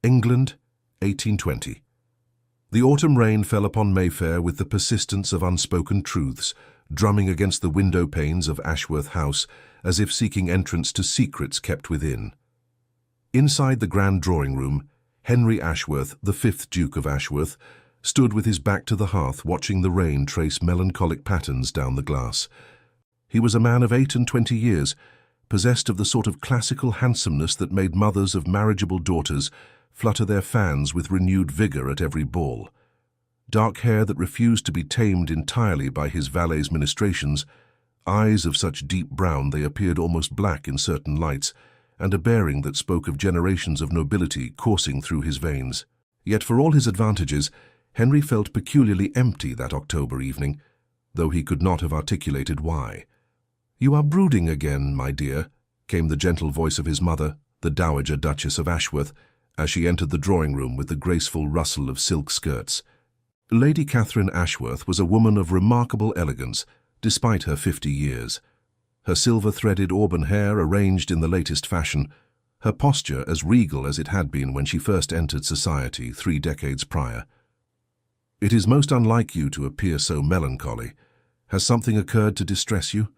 England, 1820. The autumn rain fell upon Mayfair with the persistence of unspoken truths, drumming against the window panes of Ashworth House as if seeking entrance to secrets kept within. Inside the grand drawing-room, Henry Ashworth, the 5th Duke of Ashworth, stood with his back to the hearth watching the rain trace melancholic patterns down the glass. He was a man of 28 years, possessed of the sort of classical handsomeness that made mothers of marriageable daughters flutter their fans with renewed vigor at every ball. Dark hair that refused to be tamed entirely by his valet's ministrations, eyes of such deep brown they appeared almost black in certain lights, and a bearing that spoke of generations of nobility coursing through his veins. Yet for all his advantages, Henry felt peculiarly empty that October evening, though he could not have articulated why. "You are brooding again, my dear," came the gentle voice of his mother, the Dowager Duchess of Ashworth, as she entered the drawing-room with the graceful rustle of silk skirts. Lady Catherine Ashworth was a woman of remarkable elegance, despite her 50 years. Her silver-threaded auburn hair arranged in the latest fashion, her posture as regal as it had been when she first entered society 3 decades prior. "It is most unlike you to appear so melancholy. Has something occurred to distress you?"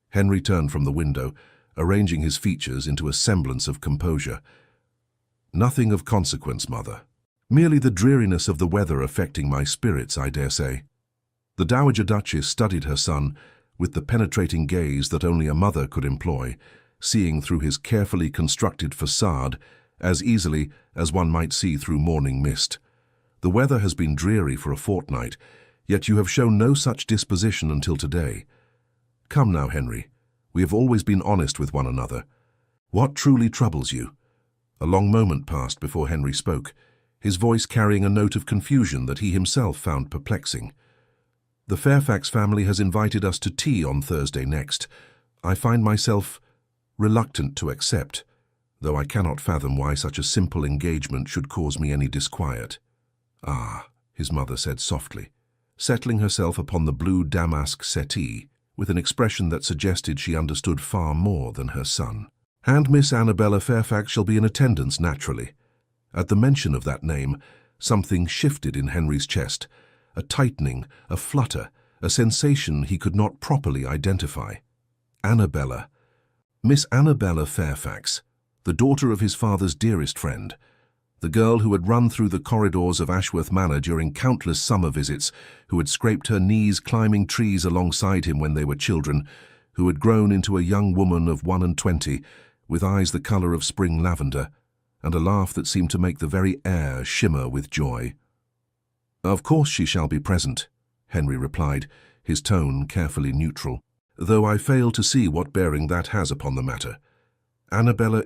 Henry turned from the window, arranging his features into a semblance of composure. "Nothing of consequence, mother. Merely the dreariness of the weather affecting my spirits, I dare say." The Dowager Duchess studied her son with the penetrating gaze that only a mother could employ, seeing through his carefully constructed facade as easily as one might see through morning mist. "The weather has been dreary for a fortnight, yet you have shown no such disposition until today. Come now, Henry, we have always been honest with one another. What truly troubles you?" A long moment passed before Henry spoke, his voice carrying a note of confusion that he himself found perplexing. "The Fairfax family has invited us to tea on Thursday next. I find myself reluctant to accept, though I cannot fathom why such a simple engagement should cause me any disquiet." "Ah," his mother said softly, settling herself upon the blue damask settee with an expression that suggested she understood far more than her son. "And Miss Annabella Fairfax shall be in attendance, naturally." At the mention of that name, something shifted in Henry's chest, a tightening, a flutter, a sensation he could not properly identify. Annabella. Miss Annabella Fairfax, the daughter of his father's dearest friend, the girl who had run through the corridors of Ashworth Manor during countless summer visits, who had scraped her knees climbing trees alongside him when they were children, who had grown into a young woman of 21, with eyes the colour of spring lavender, and a laugh that seemed to make the very air shimmer with joy. "Of course she shall be present," Henry replied, his tone carefully neutral, "though I fail to see what bearing that has upon the matter. Annabella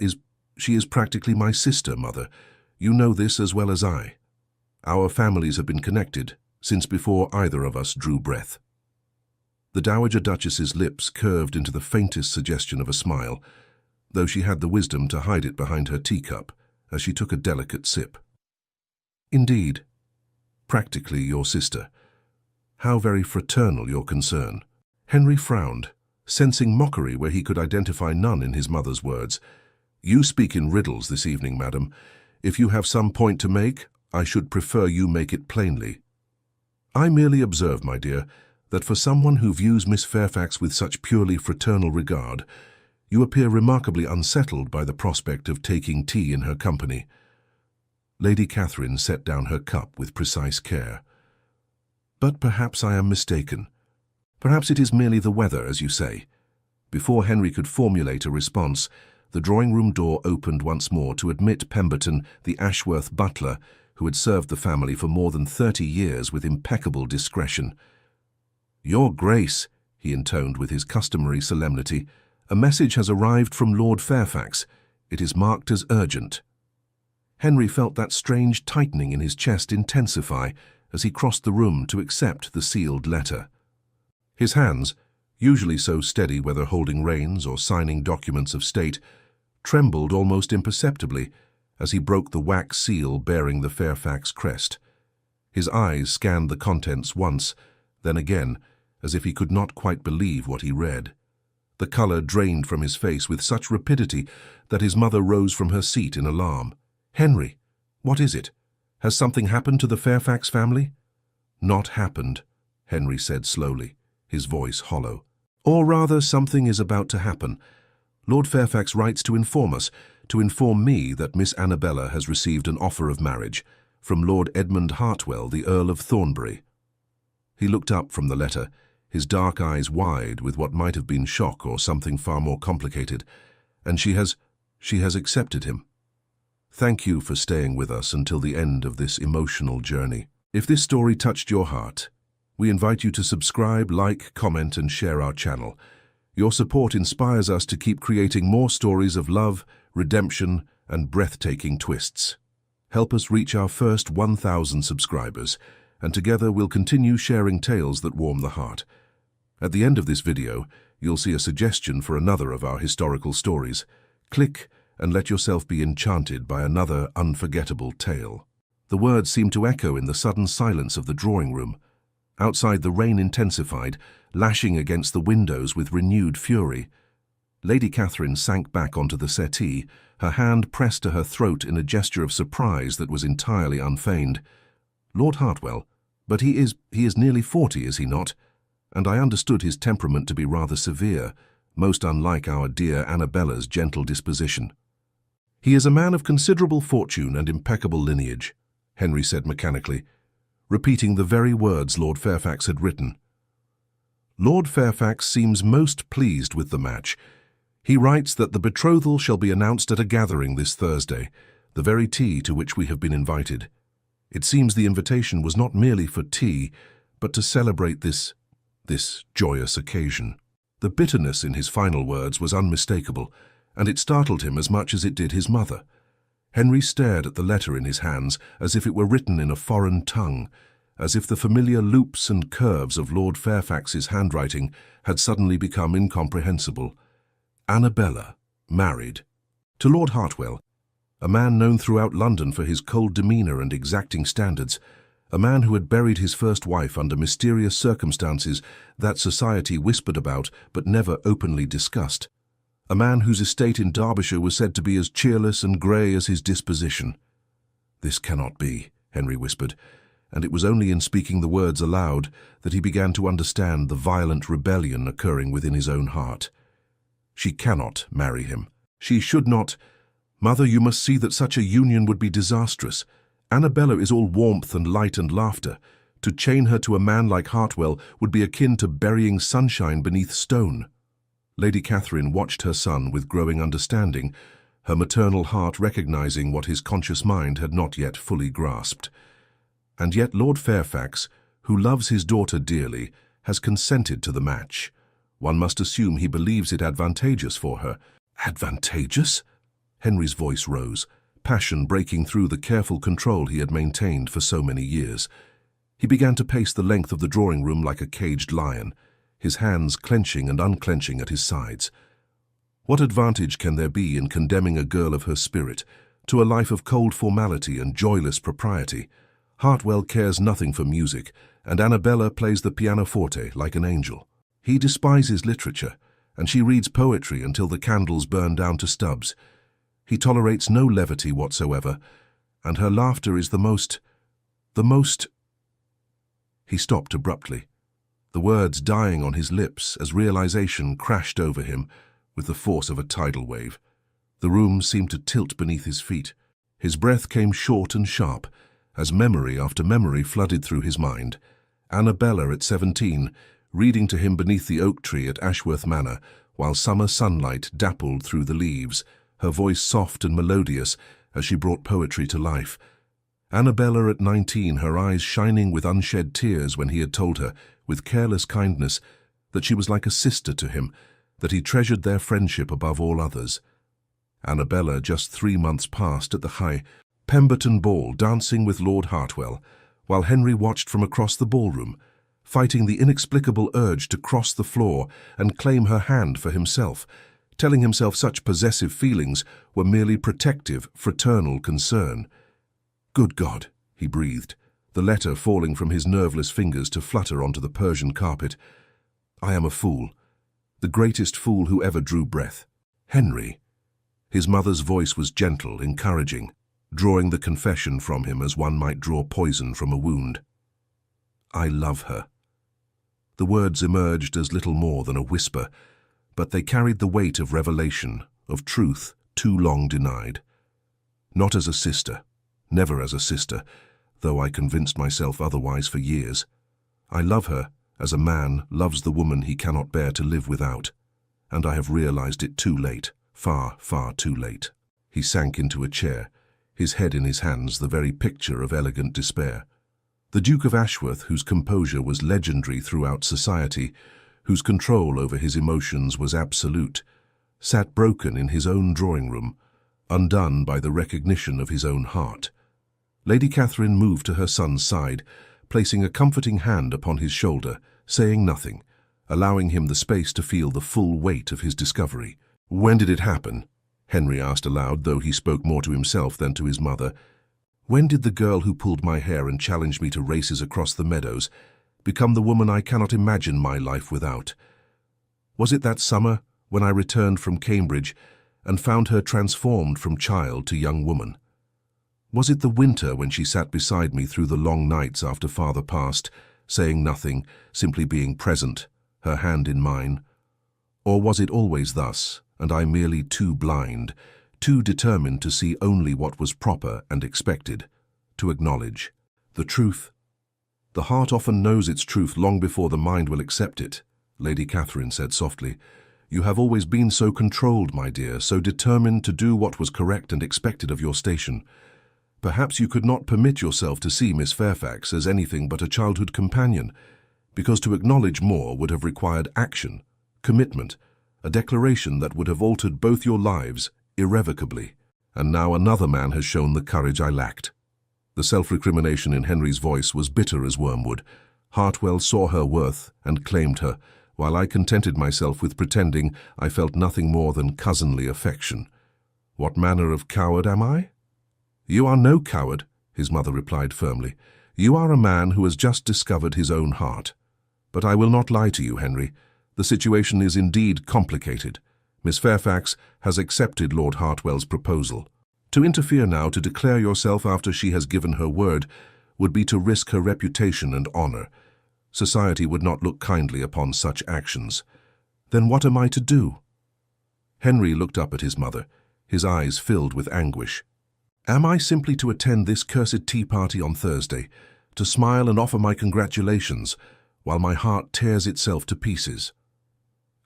she is practically my sister, mother. You know this as well as I. Our families have been connected since before either of us drew breath." The Dowager Duchess's lips curved into the faintest suggestion of a smile, though she had the wisdom to hide it behind her teacup as she took a delicate sip. "Indeed. Practically your sister. How very fraternal your concern." Henry frowned, sensing mockery where he could identify none in his mother's words. "You speak in riddles this evening, madam. If you have some point to make, I should prefer you make it plainly." "I merely observe, my dear, that for someone who views Miss Fairfax with such purely fraternal regard, you appear remarkably unsettled by the prospect of taking tea in her company." Lady Catherine set down her cup with precise care. "But perhaps I am mistaken. Perhaps it is merely the weather, as you say." Before Henry could formulate a response, the drawing-room door opened once more to admit Pemberton, the Ashworth butler, who had served the family for more than 30 years with impeccable discretion. "Your Grace," he intoned with his customary solemnity, "a message has arrived from Lord Fairfax. It is marked as urgent." Henry felt that strange tightening in his chest intensify as he crossed the room to accept the sealed letter. His hands, usually so steady whether holding reins or signing documents of state, trembled almost imperceptibly as he broke the wax seal bearing the Fairfax crest. His eyes scanned the contents once, then again, as if he could not quite believe what he read. The colour drained from his face with such rapidity that his mother rose from her seat in alarm. "Henry," What is it? Has something happened to the Fairfax family?" "Not happened," Henry said slowly, his voice hollow. "Or rather, something is about to happen. Lord Fairfax writes to inform us, to inform me that Miss Annabella has received an offer of marriage from Lord Edmund Hartwell, the Earl of Thornbury." He looked up from the letter, his dark eyes wide with what might have been shock or something far more complicated. "And she has accepted him. Thank you for staying with us until the end of this emotional journey. If this story touched your heart, we invite you to subscribe, like, comment, and share our channel. Your support inspires us to keep creating more stories of love, redemption, and breathtaking twists. Help us reach our first 1,000 subscribers, and together we'll continue sharing tales that warm the heart. At the end of this video, you'll see a suggestion for another of our historical stories. Click and let yourself be enchanted by another unforgettable tale. The words seemed to echo in the sudden silence of the drawing room. Outside, the rain intensified, lashing against the windows with renewed fury. Lady Catherine sank back onto the settee, her hand pressed to her throat in a gesture of surprise that was entirely unfeigned. "Lord Hartwell, but he is nearly 40, is he not? And I understood his temperament to be rather severe, most unlike our dear Annabella's gentle disposition." "He is a man of considerable fortune and impeccable lineage," Henry said mechanically, repeating the very words Lord Fairfax had written. "Lord Fairfax seems most pleased with the match. He writes that the betrothal shall be announced at a gathering this Thursday, the very tea to which we have been invited. It seems the invitation was not merely for tea, but to celebrate this joyous occasion." The bitterness in his final words was unmistakable, and it startled him as much as it did his mother. Henry stared at the letter in his hands as if it were written in a foreign tongue, as if the familiar loops and curves of Lord Fairfax's handwriting had suddenly become incomprehensible. Annabella, married. To Lord Hartwell, a man known throughout London for his cold demeanour and exacting standards, a man who had buried his first wife under mysterious circumstances that society whispered about but never openly discussed. A man whose estate in Derbyshire was said to be as cheerless and grey as his disposition. "This cannot be," Henry whispered, and it was only in speaking the words aloud that he began to understand the violent rebellion occurring within his own heart. She cannot marry him. She should not. "Mother, you must see that such a union would be disastrous. Annabella is all warmth and light and laughter. To chain her to a man like Hartwell would be akin to burying sunshine beneath stone." Lady Catherine watched her son with growing understanding, her maternal heart recognizing what his conscious mind had not yet fully grasped. And yet Lord Fairfax, who loves his daughter dearly, has consented to the match. One must assume he believes it advantageous for her. Advantageous? Henry's voice rose, passion breaking through the careful control he had maintained for so many years. He began to pace the length of the drawing room like a caged lion, his hands clenching and unclenching at his sides. What advantage can there be in condemning a girl of her spirit to a life of cold formality and joyless propriety? Hartwell cares nothing for music, and Annabella plays the pianoforte like an angel. He despises literature, and she reads poetry until the candles burn down to stubs. He tolerates no levity whatsoever, and her laughter is the most... He stopped abruptly, the words dying on his lips as realization crashed over him with the force of a tidal wave. The room seemed to tilt beneath his feet. His breath came short and sharp as memory after memory flooded through his mind. Annabella at 17, reading to him beneath the oak tree at Ashworth Manor, while summer sunlight dappled through the leaves, her voice soft and melodious as she brought poetry to life. Annabella at 19, her eyes shining with unshed tears when he had told her, with careless kindness, that she was like a sister to him, that he treasured their friendship above all others. Annabella just 3 months past at the High Pemberton Ball, dancing with Lord Hartwell, while Henry watched from across the ballroom, fighting the inexplicable urge to cross the floor and claim her hand for himself, telling himself such possessive feelings were merely protective, fraternal concern. "Good God," he breathed, the letter falling from his nerveless fingers to flutter onto the Persian carpet. "I am a fool, the greatest fool who ever drew breath. Henry." His mother's voice was gentle, encouraging. drawing the confession from him as one might draw poison from a wound. "I love her." The words emerged as little more than a whisper, but they carried the weight of revelation, of truth too long denied. Not as a sister, never as a sister, though I convinced myself otherwise for years. I love her as a man loves the woman he cannot bear to live without, and I have realized it too late, far, far too late. He sank into a chair, his head in his hands, the very picture of elegant despair. The Duke of Ashworth, whose composure was legendary throughout society, whose control over his emotions was absolute, sat broken in his own drawing-room, undone by the recognition of his own heart. Lady Catherine moved to her son's side, placing a comforting hand upon his shoulder, saying nothing, allowing him the space to feel the full weight of his discovery. "When did it happen?" Henry asked aloud, though he spoke more to himself than to his mother. "When did the girl who pulled my hair and challenged me to races across the meadows become the woman I cannot imagine my life without? Was it that summer when I returned from Cambridge and found her transformed from child to young woman? Was it the winter when she sat beside me through the long nights after father passed, saying nothing, simply being present, her hand in mine? Or was it always thus, and I merely too blind, too determined to see only what was proper and expected, to acknowledge the truth? The heart often knows its truth long before the mind will accept it," Lady Catherine said softly. "You have always been so controlled, my dear, so determined to do what was correct and expected of your station. Perhaps you could not permit yourself to see Miss Fairfax as anything but a childhood companion, because to acknowledge more would have required action, commitment, a declaration that would have altered both your lives irrevocably. And now another man has shown the courage I lacked." The self-recrimination in Henry's voice was bitter as wormwood. Hartwell saw her worth and claimed her, while I contented myself with pretending I felt nothing more than cousinly affection. "What manner of coward am I?" "You are no coward," his mother replied firmly. "You are a man who has just discovered his own heart. But I will not lie to you, Henry. The situation is indeed complicated. Miss Fairfax has accepted Lord Hartwell's proposal. To interfere now, to declare yourself after she has given her word, would be to risk her reputation and honor. Society would not look kindly upon such actions. Then what am I to do?" Henry looked up at his mother, his eyes filled with anguish. "Am I simply to attend this cursed tea party on Thursday, to smile and offer my congratulations, while my heart tears itself to pieces?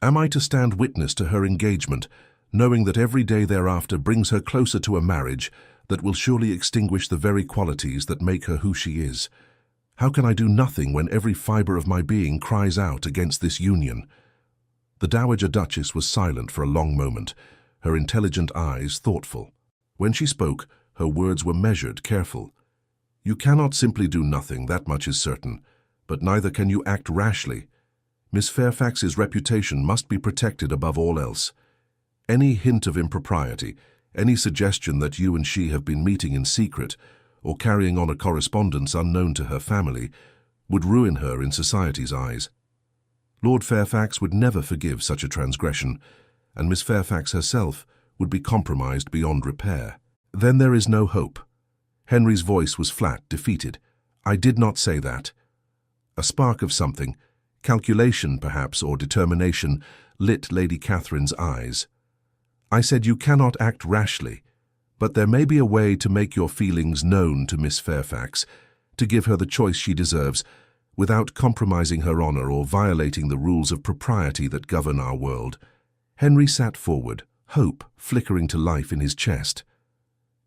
Am I to stand witness to her engagement, knowing that every day thereafter brings her closer to a marriage that will surely extinguish the very qualities that make her who she is? How can I do nothing when every fibre of my being cries out against this union?" The Dowager Duchess was silent for a long moment, her intelligent eyes thoughtful. When she spoke, her words were measured, careful. "You cannot simply do nothing, that much is certain, but neither can you act rashly. Miss Fairfax's reputation must be protected above all else. Any hint of impropriety, any suggestion that you and she have been meeting in secret, or carrying on a correspondence unknown to her family, would ruin her in society's eyes. Lord Fairfax would never forgive such a transgression, and Miss Fairfax herself would be compromised beyond repair." "Then there is no hope." Henry's voice was flat, defeated. "I did not say that." A spark of something, calculation perhaps, or determination, lit Lady Catherine's eyes. "I said you cannot act rashly, but there may be a way to make your feelings known to Miss Fairfax, to give her the choice she deserves, without compromising her honor or violating the rules of propriety that govern our world." Henry sat forward, hope flickering to life in his chest.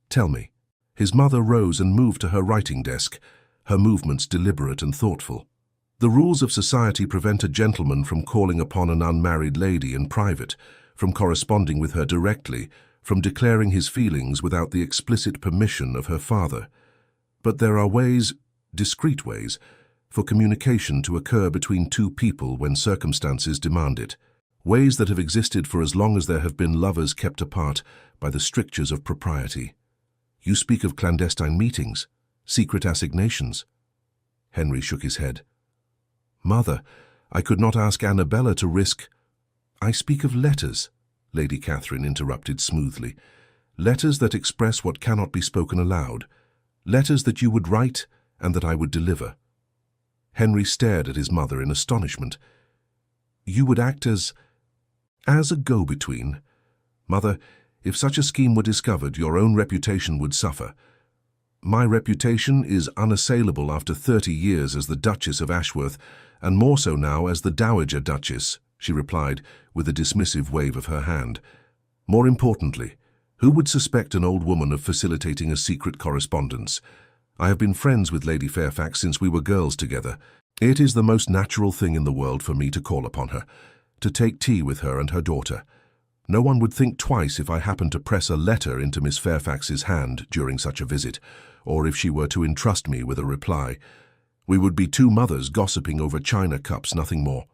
"Tell me." His mother rose and moved to her writing desk, her movements deliberate and thoughtful. "The rules of society prevent a gentleman from calling upon an unmarried lady in private, from corresponding with her directly, from declaring his feelings without the explicit permission of her father. But there are ways, discreet ways, for communication to occur between two people when circumstances demand it. Ways that have existed for as long as there have been lovers kept apart by the strictures of propriety. You speak of clandestine meetings, secret assignations." Henry shook his head. "Mother, I could not ask Annabella to risk—" "I speak of letters," Lady Catherine interrupted smoothly. Letters that express what cannot be spoken aloud. Letters that you would write and that I would deliver. Henry stared at his mother in astonishment. You would act as a go-between. Mother, if such a scheme were discovered, your own reputation would suffer. My reputation is unassailable after 30 years as the Duchess of Ashworth, and more so now as the Dowager Duchess, she replied with a dismissive wave of her hand. More importantly, who would suspect an old woman of facilitating a secret correspondence? I have been friends with Lady Fairfax since we were girls together. It is the most natural thing in the world for me to call upon her, to take tea with her and her daughter. No one would think twice if I happened to press a letter into Miss Fairfax's hand during such a visit, or if she were to entrust me with a reply. We would be two mothers gossiping over china cups, nothing more.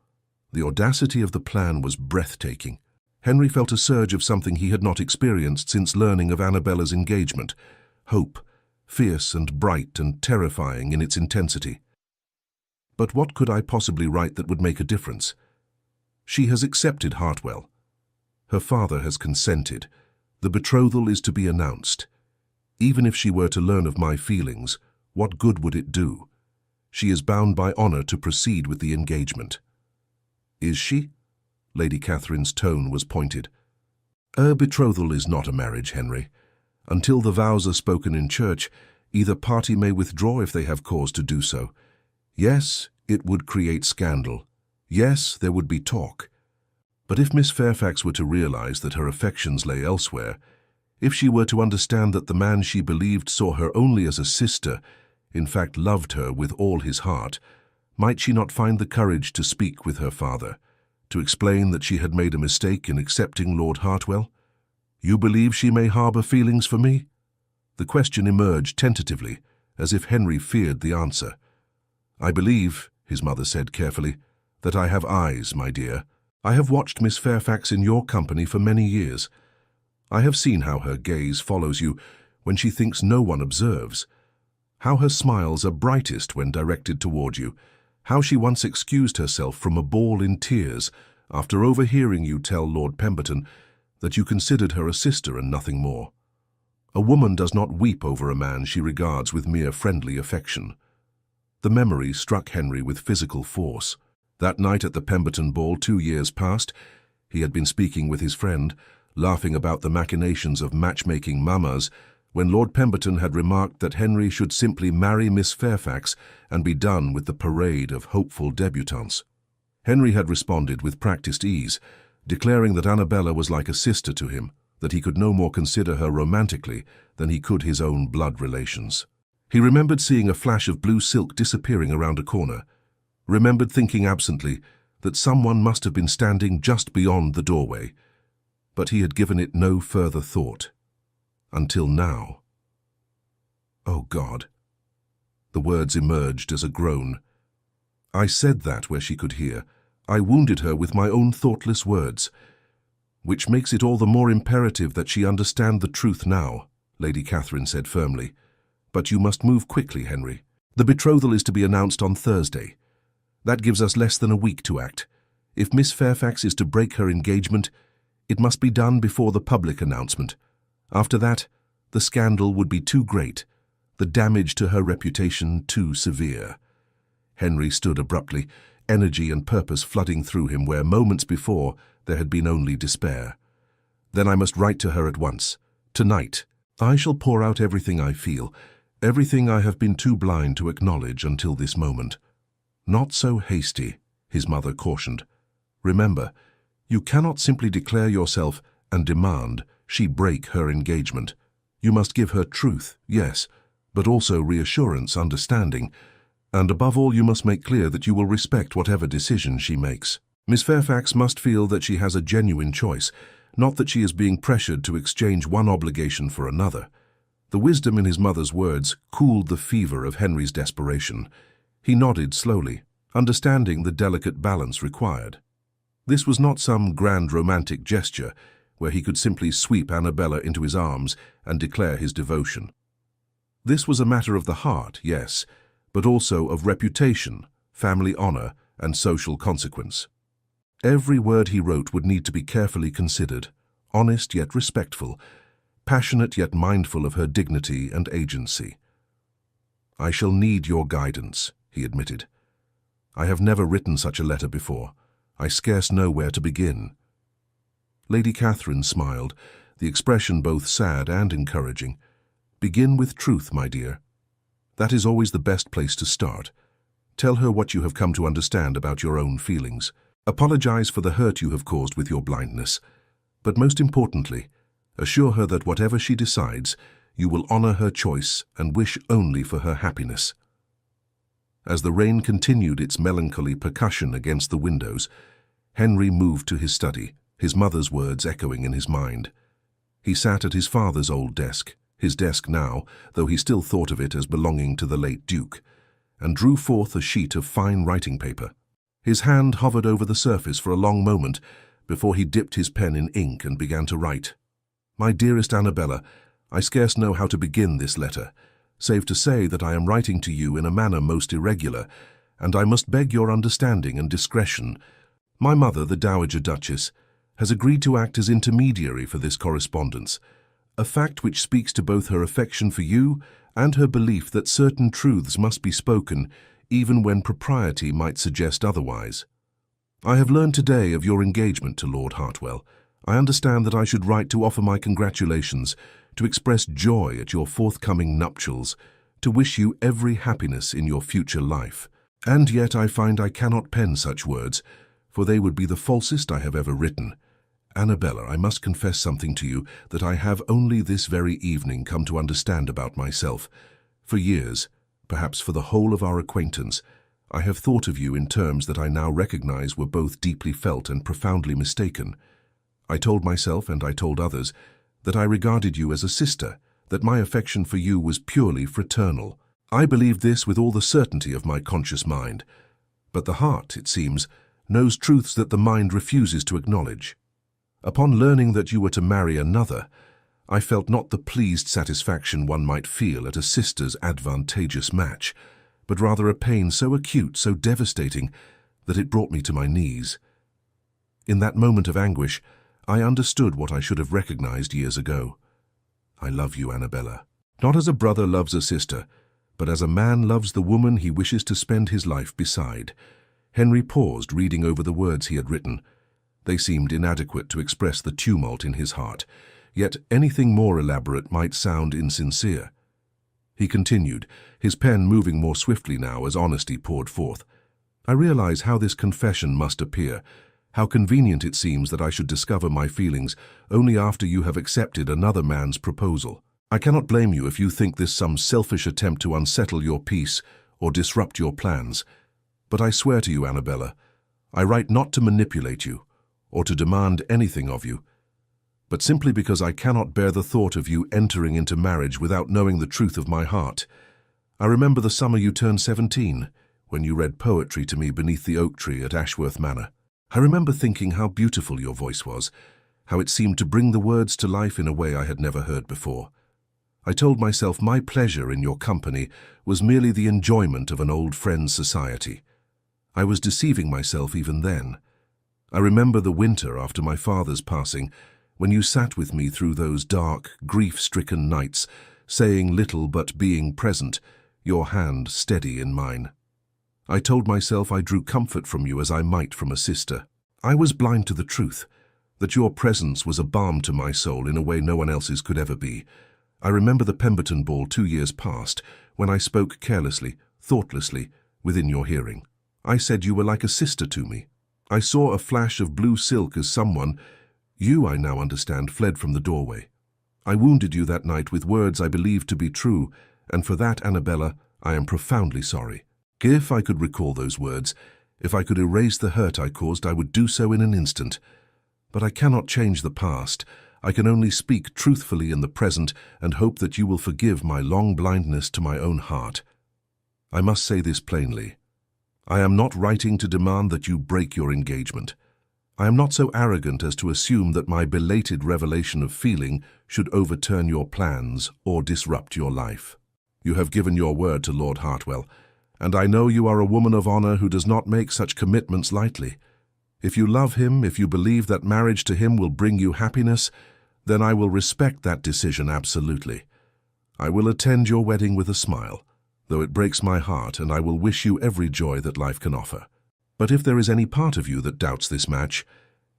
The audacity of the plan was breathtaking. Henry felt a surge of something he had not experienced since learning of Annabella's engagement. Hope, fierce and bright and terrifying in its intensity. But what could I possibly write that would make a difference? She has accepted Hartwell. Her father has consented. The betrothal is to be announced. Even if she were to learn of my feelings, what good would it do? She is bound by honor to proceed with the engagement. Is she? Lady Catherine's tone was pointed. A betrothal is not a marriage, Henry. Until the vows are spoken in church, either party may withdraw if they have cause to do so. Yes, it would create scandal. Yes, there would be talk. But if Miss Fairfax were to realize that her affections lay elsewhere, if she were to understand that the man she believed saw her only as a sister, in fact loved her with all his heart, might she not find the courage to speak with her father, to explain that she had made a mistake in accepting Lord Hartwell? You believe she may harbor feelings for me? The question emerged tentatively, as if Henry feared the answer. I believe, his mother said carefully, that I have eyes, my dear. I have watched Miss Fairfax in your company for many years. I have seen how her gaze follows you when she thinks no one observes, how her smiles are brightest when directed toward you, how she once excused herself from a ball in tears after overhearing you tell Lord Pemberton that you considered her a sister and nothing more. A woman does not weep over a man she regards with mere friendly affection. The memory struck Henry with physical force. That night at the Pemberton ball 2 years past, he had been speaking with his friend, laughing about the machinations of matchmaking mamas, when Lord Pemberton had remarked that Henry should simply marry Miss Fairfax and be done with the parade of hopeful debutantes. Henry had responded with practiced ease, declaring that Annabella was like a sister to him, that he could no more consider her romantically than he could his own blood relations. He remembered seeing a flash of blue silk disappearing around a corner, remembered thinking absently that someone must have been standing just beyond the doorway, but he had given it no further thought. Until now. Oh God. The words emerged as a groan. I said that where she could hear. I wounded her with my own thoughtless words, which makes it all the more imperative that she understand the truth now, Lady Catherine said firmly. But you must move quickly, Henry. The betrothal is to be announced on Thursday. That gives us less than a week to act. If Miss Fairfax is to break her engagement, it must be done before the public announcement. After that, the scandal would be too great, the damage to her reputation too severe. Henry stood abruptly, energy and purpose flooding through him where moments before there had been only despair. Then I must write to her at once. Tonight, I shall pour out everything I feel, everything I have been too blind to acknowledge until this moment. Not so hasty, his mother cautioned. Remember, you cannot simply declare yourself and demand she break her engagement. You must give her truth, yes, but also reassurance, understanding, and above all you must make clear that you will respect whatever decision she makes. Miss Fairfax must feel that she has a genuine choice, not that she is being pressured to exchange one obligation for another. The wisdom in his mother's words cooled the fever of Henry's desperation. He nodded slowly, understanding the delicate balance required. This was not some grand romantic gesture where he could simply sweep Annabella into his arms and declare his devotion. This was a matter of the heart, yes, but also of reputation, family honor, and social consequence. Every word he wrote would need to be carefully considered, honest yet respectful, passionate yet mindful of her dignity and agency. "I shall need your guidance," he admitted. "I have never written such a letter before. I scarce know where to begin." Lady Catherine smiled, the expression both sad and encouraging. "Begin with truth, my dear. That is always the best place to start. Tell her what you have come to understand about your own feelings. Apologize for the hurt you have caused with your blindness. But most importantly, assure her that whatever she decides, you will honor her choice and wish only for her happiness." As the rain continued its melancholy percussion against the windows, Henry moved to his study, his mother's words echoing in his mind. He sat at his father's old desk, his desk now, though he still thought of it as belonging to the late Duke, and drew forth a sheet of fine writing paper. His hand hovered over the surface for a long moment before he dipped his pen in ink and began to write. "My dearest Annabella, I scarce know how to begin this letter, save to say that I am writing to you in a manner most irregular, and I must beg your understanding and discretion. My mother, the Dowager Duchess, has agreed to act as intermediary for this correspondence, a fact which speaks to both her affection for you and her belief that certain truths must be spoken even when propriety might suggest otherwise. I have learned today of your engagement to Lord Hartwell. I understand that I should write to offer my congratulations, to express joy at your forthcoming nuptials, to wish you every happiness in your future life. And yet I find I cannot pen such words, for they would be the falsest I have ever written. Annabella, I must confess something to you that I have only this very evening come to understand about myself. For years, perhaps for the whole of our acquaintance, I have thought of you in terms that I now recognize were both deeply felt and profoundly mistaken. I told myself, and I told others, that I regarded you as a sister, that my affection for you was purely fraternal. I believed this with all the certainty of my conscious mind. But the heart, it seems, knows truths that the mind refuses to acknowledge. Upon learning that you were to marry another, I felt not the pleased satisfaction one might feel at a sister's advantageous match, but rather a pain so acute, so devastating, that it brought me to my knees. In that moment of anguish, I understood what I should have recognized years ago. I love you, Annabella, not as a brother loves a sister, but as a man loves the woman he wishes to spend his life beside. Henry paused, reading over the words he had written. They seemed inadequate to express the tumult in his heart, yet anything more elaborate might sound insincere. He continued, his pen moving more swiftly now as honesty poured forth. I realize how this confession must appear, how convenient it seems that I should discover my feelings only after you have accepted another man's proposal. I cannot blame you if you think this some selfish attempt to unsettle your peace or disrupt your plans. But I swear to you, Annabella, I write not to manipulate you, or to demand anything of you, but simply because I cannot bear the thought of you entering into marriage without knowing the truth of my heart. I remember the summer you turned 17, when you read poetry to me beneath the oak tree at Ashworth Manor. I remember thinking how beautiful your voice was, how it seemed to bring the words to life in a way I had never heard before. I told myself my pleasure in your company was merely the enjoyment of an old friend's society. I was deceiving myself even then. I remember the winter after my father's passing, when you sat with me through those dark, grief-stricken nights, saying little but being present, your hand steady in mine. I told myself I drew comfort from you as I might from a sister. I was blind to the truth, that your presence was a balm to my soul in a way no one else's could ever be. I remember the Pemberton ball 2 years past, when I spoke carelessly, thoughtlessly, within your hearing. I said you were like a sister to me. I saw a flash of blue silk as someone, you I now understand, fled from the doorway. I wounded you that night with words I believed to be true, and for that, Annabella, I am profoundly sorry. If I could recall those words, if I could erase the hurt I caused, I would do so in an instant. But I cannot change the past. I can only speak truthfully in the present and hope that you will forgive my long blindness to my own heart. I must say this plainly. I am not writing to demand that you break your engagement. I am not so arrogant as to assume that my belated revelation of feeling should overturn your plans or disrupt your life. You have given your word to Lord Hartwell, and I know you are a woman of honor who does not make such commitments lightly. If you love him, if you believe that marriage to him will bring you happiness, Then I will respect that decision absolutely. I will attend your wedding with a smile, though it breaks my heart, and I will wish you every joy that life can offer. But if there is any part of you that doubts this match,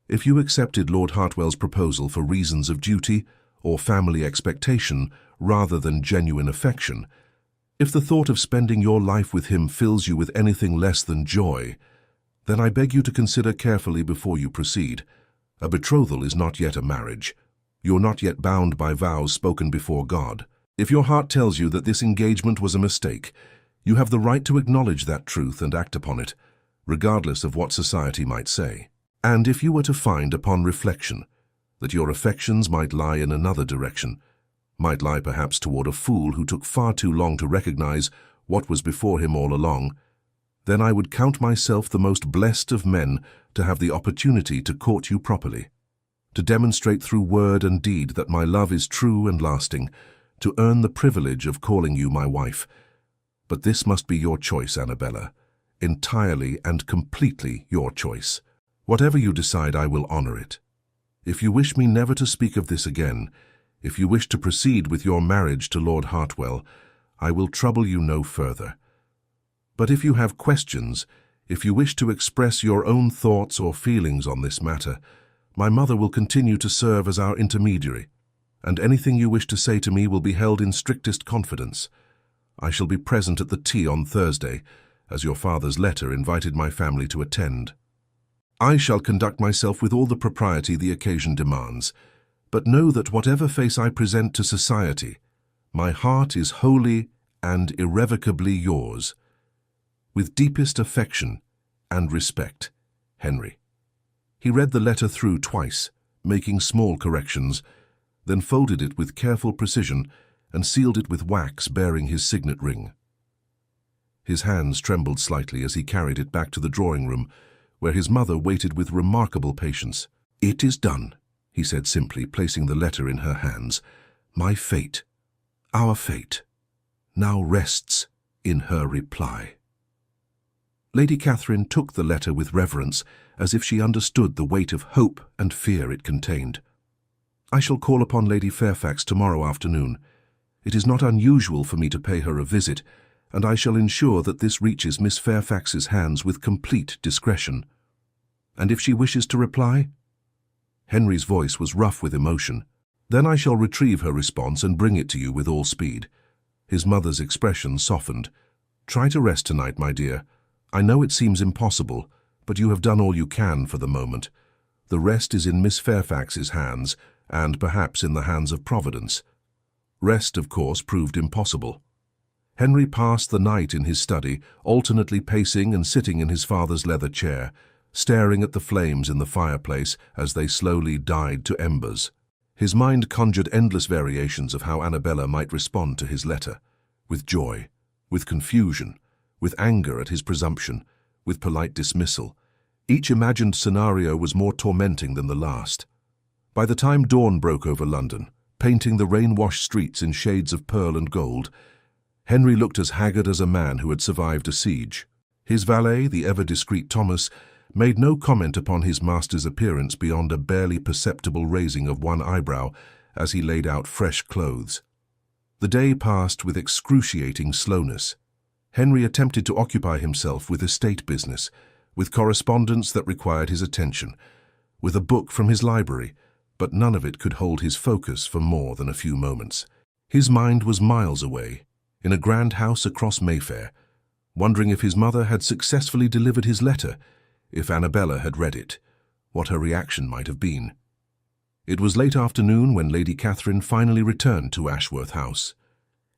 if you accepted Lord Hartwell's proposal for reasons of duty or family expectation rather than genuine affection, if the thought of spending your life with him fills you with anything less than joy, then I beg you to consider carefully before you proceed. A betrothal is not yet a marriage. You're not yet bound by vows spoken before God. If your heart tells you that this engagement was a mistake, you have the right to acknowledge that truth and act upon it, regardless of what society might say. And if you were to find upon reflection that your affections might lie in another direction, might lie perhaps toward a fool who took far too long to recognize what was before him all along, then I would count myself the most blessed of men to have the opportunity to court you properly, to demonstrate through word and deed that my love is true and lasting, to earn the privilege of calling you my wife. But this must be your choice, Annabella, entirely and completely your choice. Whatever you decide, I will honor it. If you wish me never to speak of this again, if you wish to proceed with your marriage to Lord Hartwell, I will trouble you no further. But if you have questions, if you wish to express your own thoughts or feelings on this matter, my mother will continue to serve as our intermediary, and anything you wish to say to me will be held in strictest confidence. I shall be present at the tea on Thursday, as your father's letter invited my family to attend. I shall conduct myself with all the propriety the occasion demands, but know that whatever face I present to society, my heart is wholly and irrevocably yours. With deepest affection and respect, Henry. He read the letter through twice, making small corrections, then folded it with careful precision and sealed it with wax bearing his signet ring. His hands trembled slightly as he carried it back to the drawing room, where his mother waited with remarkable patience. "It is done," he said simply, placing the letter in her hands. "My fate, our fate, now rests in her reply." Lady Catherine took the letter with reverence, as if she understood the weight of hope and fear it contained. "I shall call upon Lady Fairfax tomorrow afternoon. It is not unusual for me to pay her a visit, and I shall ensure that this reaches Miss Fairfax's hands with complete discretion. And if she wishes to reply?" Henry's voice was rough with emotion. "Then I shall retrieve her response and bring it to you with all speed." His mother's expression softened. "Try to rest tonight, my dear. I know it seems impossible, but you have done all you can for the moment. The rest is in Miss Fairfax's hands, and perhaps in the hands of Providence." Rest, of course, proved impossible. Henry passed the night in his study, alternately pacing and sitting in his father's leather chair, staring at the flames in the fireplace as they slowly died to embers. His mind conjured endless variations of how Annabella might respond to his letter, with joy, with confusion, with anger at his presumption, with polite dismissal. Each imagined scenario was more tormenting than the last. By the time dawn broke over London, painting the rain-washed streets in shades of pearl and gold, Henry looked as haggard as a man who had survived a siege. His valet, the ever-discreet Thomas, made no comment upon his master's appearance beyond a barely perceptible raising of one eyebrow as he laid out fresh clothes. The day passed with excruciating slowness. Henry attempted to occupy himself with estate business, with correspondence that required his attention, with a book from his library, but none of it could hold his focus for more than a few moments. His mind was miles away, in a grand house across Mayfair, wondering if his mother had successfully delivered his letter, if Annabella had read it, what her reaction might have been. It was late afternoon when Lady Catherine finally returned to Ashworth House.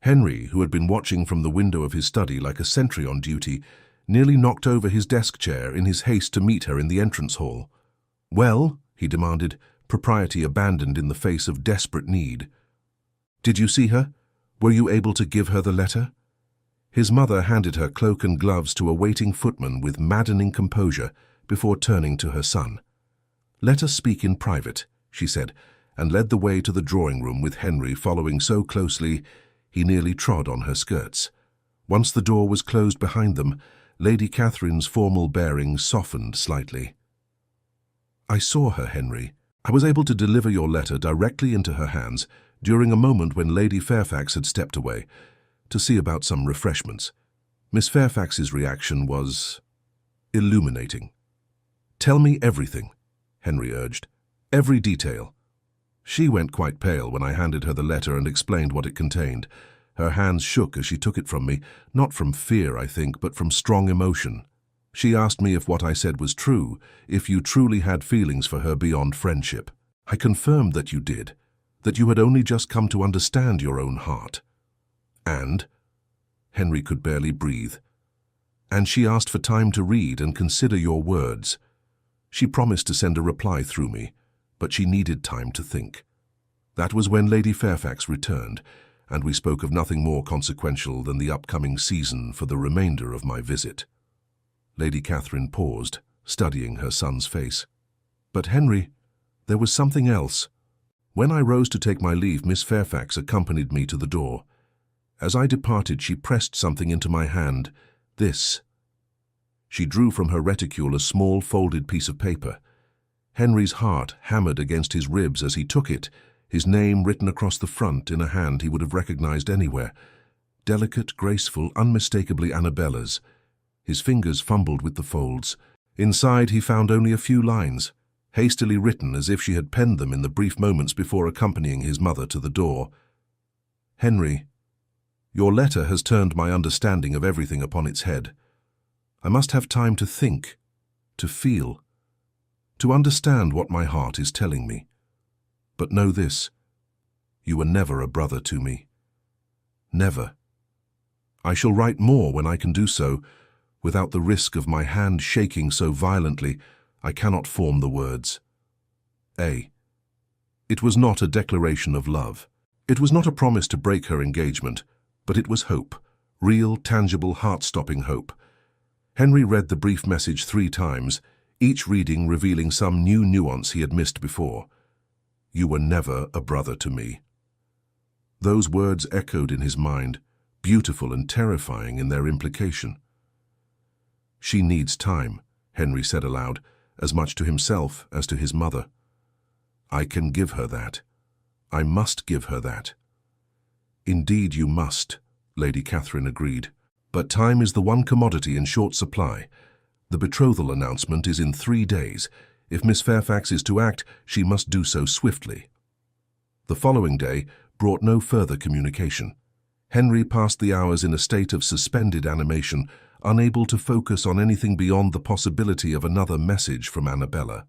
Henry, who had been watching from the window of his study like a sentry on duty, nearly knocked over his desk chair in his haste to meet her in the entrance hall. "Well?" he demanded, propriety abandoned in the face of desperate need. "Did you see her? Were you able to give her the letter?" His mother handed her cloak and gloves to a waiting footman with maddening composure before turning to her son. "Let us speak in private," she said, and led the way to the drawing-room with Henry following so closely he nearly trod on her skirts. Once the door was closed behind them, Lady Catherine's formal bearing softened slightly. "I saw her, Henry," I was able to deliver your letter directly into her hands during a moment when Lady Fairfax had stepped away to see about some refreshments. Miss Fairfax's reaction was illuminating. "Tell me everything," Henry urged. "Every detail." She went quite pale when I handed her the letter and explained what it contained. Her hands shook as she took it from me, not from fear, I think, but from strong emotion. She asked me if what I said was true, if you truly had feelings for her beyond friendship. I confirmed that you did, that you had only just come to understand your own heart. And Henry could barely breathe. And she asked for time to read and consider your words. She promised to send a reply through me, but she needed time to think. That was when Lady Fairfax returned, and we spoke of nothing more consequential than the upcoming season for the remainder of my visit. Lady Catherine paused, studying her son's face. "But Henry, there was something else." When I rose to take my leave, Miss Fairfax accompanied me to the door. As I departed, she pressed something into my hand. "This." She drew from her reticule a small folded piece of paper. Henry's heart hammered against his ribs as he took it, his name written across the front in a hand he would have recognized anywhere. Delicate, graceful, unmistakably Annabella's. His fingers fumbled with the folds. Inside he found only a few lines, hastily written as if she had penned them in the brief moments before accompanying his mother to the door. "Henry, your letter has turned my understanding of everything upon its head. I must have time to think, to feel, to understand what my heart is telling me. But know this, you were never a brother to me. Never. I shall write more when I can do so, without the risk of my hand shaking so violently I cannot form the words. A. It was not a declaration of love. It was not a promise to break her engagement, but it was hope, real, tangible, heart-stopping hope. Henry read the brief message 3 times, each reading revealing some new nuance he had missed before. You were never a brother to me. Those words echoed in his mind, beautiful and terrifying in their implication. She needs time, Henry said aloud, as much to himself as to his mother. I can give her that. I must give her that. Indeed you must, Lady Catherine agreed. But time is the one commodity in short supply. The betrothal announcement is in 3 days. If Miss Fairfax is to act, she must do so swiftly. The following day brought no further communication. Henry passed the hours in a state of suspended animation, unable to focus on anything beyond the possibility of another message from Annabella.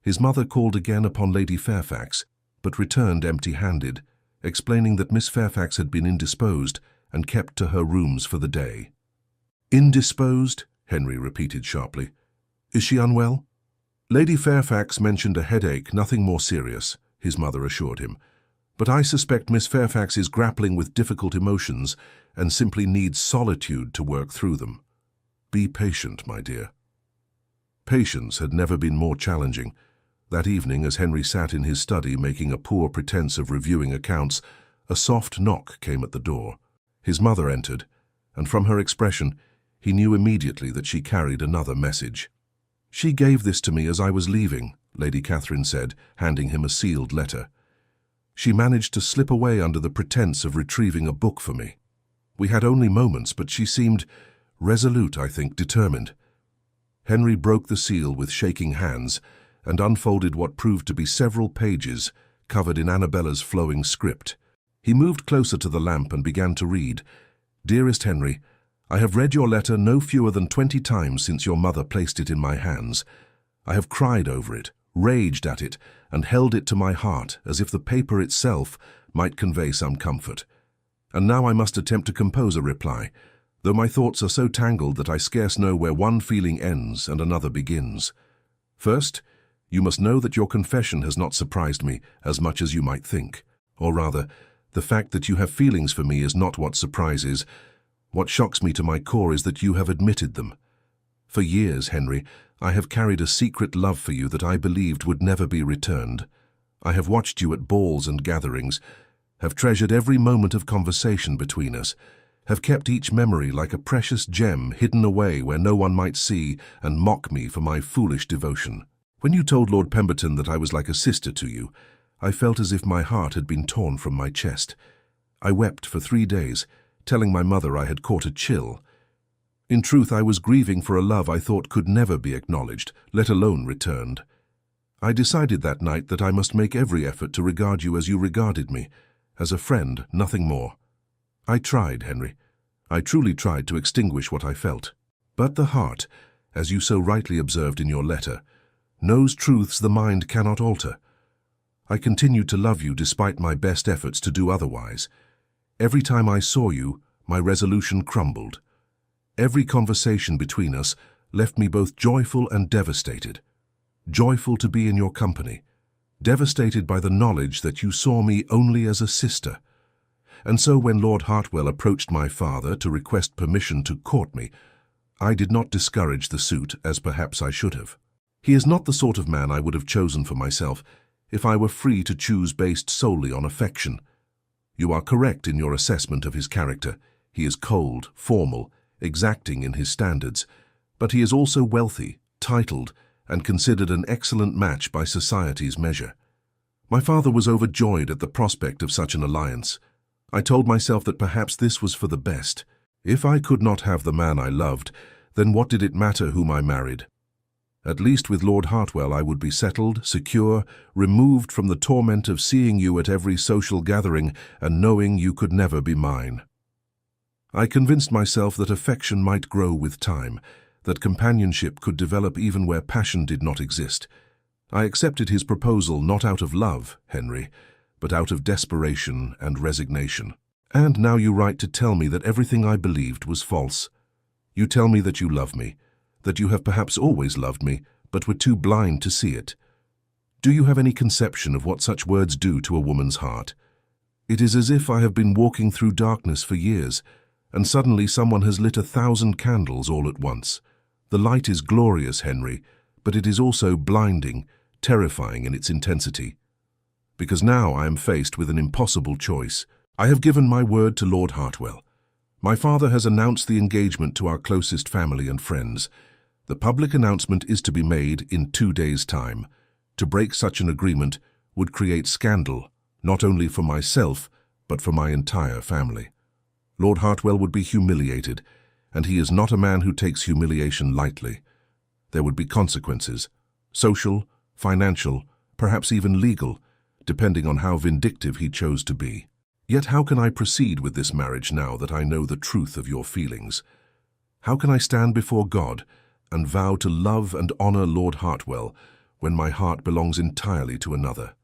His mother called again upon Lady Fairfax, but returned empty-handed, explaining that Miss Fairfax had been indisposed and kept to her rooms for the day. Indisposed? Henry repeated sharply. Is she unwell? Lady Fairfax mentioned a headache, nothing more serious, his mother assured him. But I suspect Miss Fairfax is grappling with difficult emotions and simply needs solitude to work through them. Be patient, my dear. Patience had never been more challenging. That evening, as Henry sat in his study making a poor pretense of reviewing accounts, a soft knock came at the door. His mother entered, and from her expression, he knew immediately that she carried another message. She gave this to me as I was leaving, Lady Catherine said, handing him a sealed letter. She managed to slip away under the pretense of retrieving a book for me. We had only moments, but she seemed resolute, I think, determined. Henry broke the seal with shaking hands and unfolded what proved to be several pages covered in Annabella's flowing script. He moved closer to the lamp and began to read. Dearest Henry, I have read your letter no fewer than 20 times since your mother placed it in my hands. I have cried over it, raged at it, and held it to my heart as if the paper itself might convey some comfort. And now I must attempt to compose a reply, though my thoughts are so tangled that I scarce know where one feeling ends and another begins. First, you must know that your confession has not surprised me as much as you might think. Or rather, the fact that you have feelings for me is not what surprises. What shocks me to my core is that you have admitted them. For years, Henry, I have carried a secret love for you that I believed would never be returned. I have watched you at balls and gatherings, have treasured every moment of conversation between us, have kept each memory like a precious gem hidden away where no one might see and mock me for my foolish devotion. When you told Lord Pemberton that I was like a sister to you, I felt as if my heart had been torn from my chest. I wept for 3 days, telling my mother I had caught a chill. In truth, I was grieving for a love I thought could never be acknowledged, let alone returned. I decided that night that I must make every effort to regard you as you regarded me, as a friend, nothing more. I tried, Henry. I truly tried to extinguish what I felt. But the heart, as you so rightly observed in your letter, knows truths the mind cannot alter. I continued to love you despite my best efforts to do otherwise. Every time I saw you, my resolution crumbled. Every conversation between us left me both joyful and devastated. Joyful to be in your company, devastated by the knowledge that you saw me only as a sister. And so when Lord Hartwell approached my father to request permission to court me, I did not discourage the suit as perhaps I should have. He is not the sort of man I would have chosen for myself if I were free to choose based solely on affection. You are correct in your assessment of his character. He is cold, formal, exacting in his standards, but he is also wealthy, titled, and considered an excellent match by society's measure. My father was overjoyed at the prospect of such an alliance. I told myself that perhaps this was for the best. If I could not have the man I loved, then what did it matter whom I married? At least with Lord Hartwell I would be settled, secure, removed from the torment of seeing you at every social gathering and knowing you could never be mine. I convinced myself that affection might grow with time, that companionship could develop even where passion did not exist. I accepted his proposal not out of love, Henry, but out of desperation and resignation. And now you write to tell me that everything I believed was false. You tell me that you love me, that you have perhaps always loved me, but were too blind to see it. Do you have any conception of what such words do to a woman's heart? It is as if I have been walking through darkness for years, and suddenly someone has lit 1,000 candles all at once. The light is glorious, Henry, but it is also blinding, terrifying in its intensity. Because now I am faced with an impossible choice. I have given my word to Lord Hartwell. My father has announced the engagement to our closest family and friends. The public announcement is to be made in 2 days' time. To break such an agreement would create scandal, not only for myself, but for my entire family. Lord Hartwell would be humiliated, and he is not a man who takes humiliation lightly. There would be consequences, social, financial, perhaps even legal, depending on how vindictive he chose to be. Yet how can I proceed with this marriage now that I know the truth of your feelings? How can I stand before God and vow to love and honor Lord Hartwell when my heart belongs entirely to another?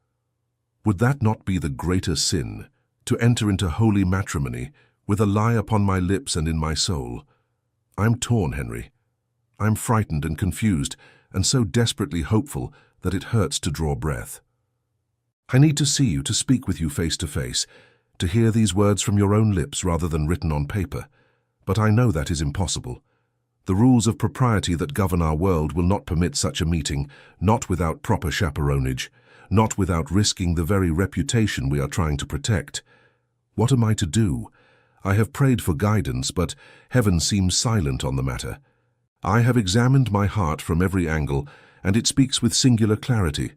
Would that not be the greater sin, to enter into holy matrimony with a lie upon my lips and in my soul? I'm torn, Henry. I'm frightened and confused, and so desperately hopeful that it hurts to draw breath. I need to see you, to speak with you face to face, to hear these words from your own lips rather than written on paper. But I know that is impossible. The rules of propriety that govern our world will not permit such a meeting, not without proper chaperonage, not without risking the very reputation we are trying to protect. What am I to do? I have prayed for guidance, but heaven seems silent on the matter. I have examined my heart from every angle, and it speaks with singular clarity.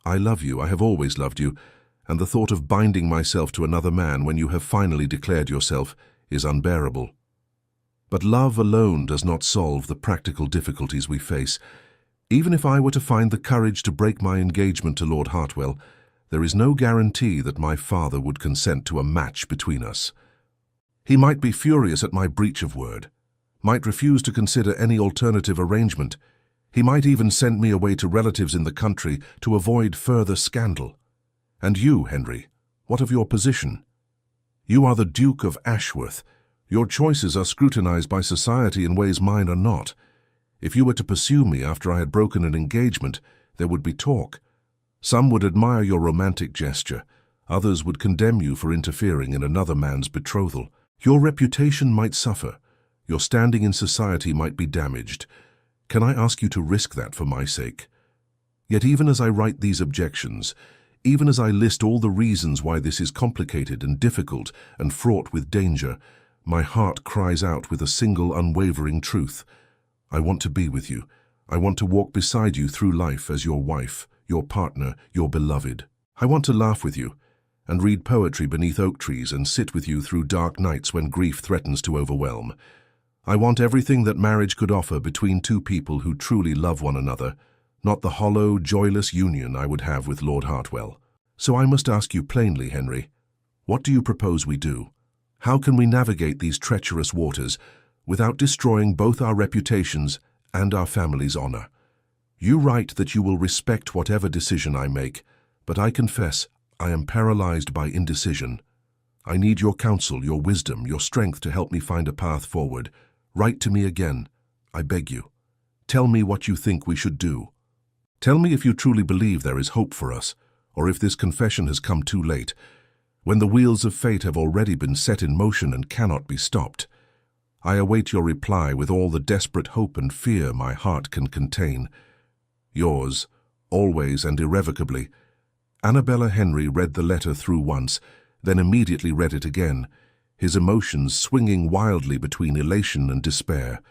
I love you, I have always loved you, and the thought of binding myself to another man when you have finally declared yourself is unbearable. But love alone does not solve the practical difficulties we face. Even if I were to find the courage to break my engagement to Lord Hartwell, there is no guarantee that my father would consent to a match between us. He might be furious at my breach of word, might refuse to consider any alternative arrangement. He might even send me away to relatives in the country to avoid further scandal. And you, Henry, what of your position? You are the Duke of Ashworth. Your choices are scrutinized by society in ways mine are not. If you were to pursue me after I had broken an engagement, there would be talk. Some would admire your romantic gesture. Others would condemn you for interfering in another man's betrothal. Your reputation might suffer. Your standing in society might be damaged. Can I ask you to risk that for my sake? Yet even as I write these objections, even as I list all the reasons why this is complicated and difficult and fraught with danger, my heart cries out with a single unwavering truth. I want to be with you. I want to walk beside you through life as your wife, your partner, your beloved. I want to laugh with you and read poetry beneath oak trees and sit with you through dark nights when grief threatens to overwhelm. I want everything that marriage could offer between two people who truly love one another, not the hollow, joyless union I would have with Lord Hartwell. So I must ask you plainly, Henry, what do you propose we do? How can we navigate these treacherous waters without destroying both our reputations and our family's honor? You write that you will respect whatever decision I make, but I confess I am paralyzed by indecision. I need your counsel, your wisdom, your strength to help me find a path forward. Write to me again, I beg you. Tell me what you think we should do. Tell me if you truly believe there is hope for us, or if this confession has come too late, when the wheels of fate have already been set in motion and cannot be stopped. I await your reply with all the desperate hope and fear my heart can contain. Yours, always and irrevocably. Annabella Henry read the letter through once, then immediately read it again, his emotions swinging wildly between elation and despair.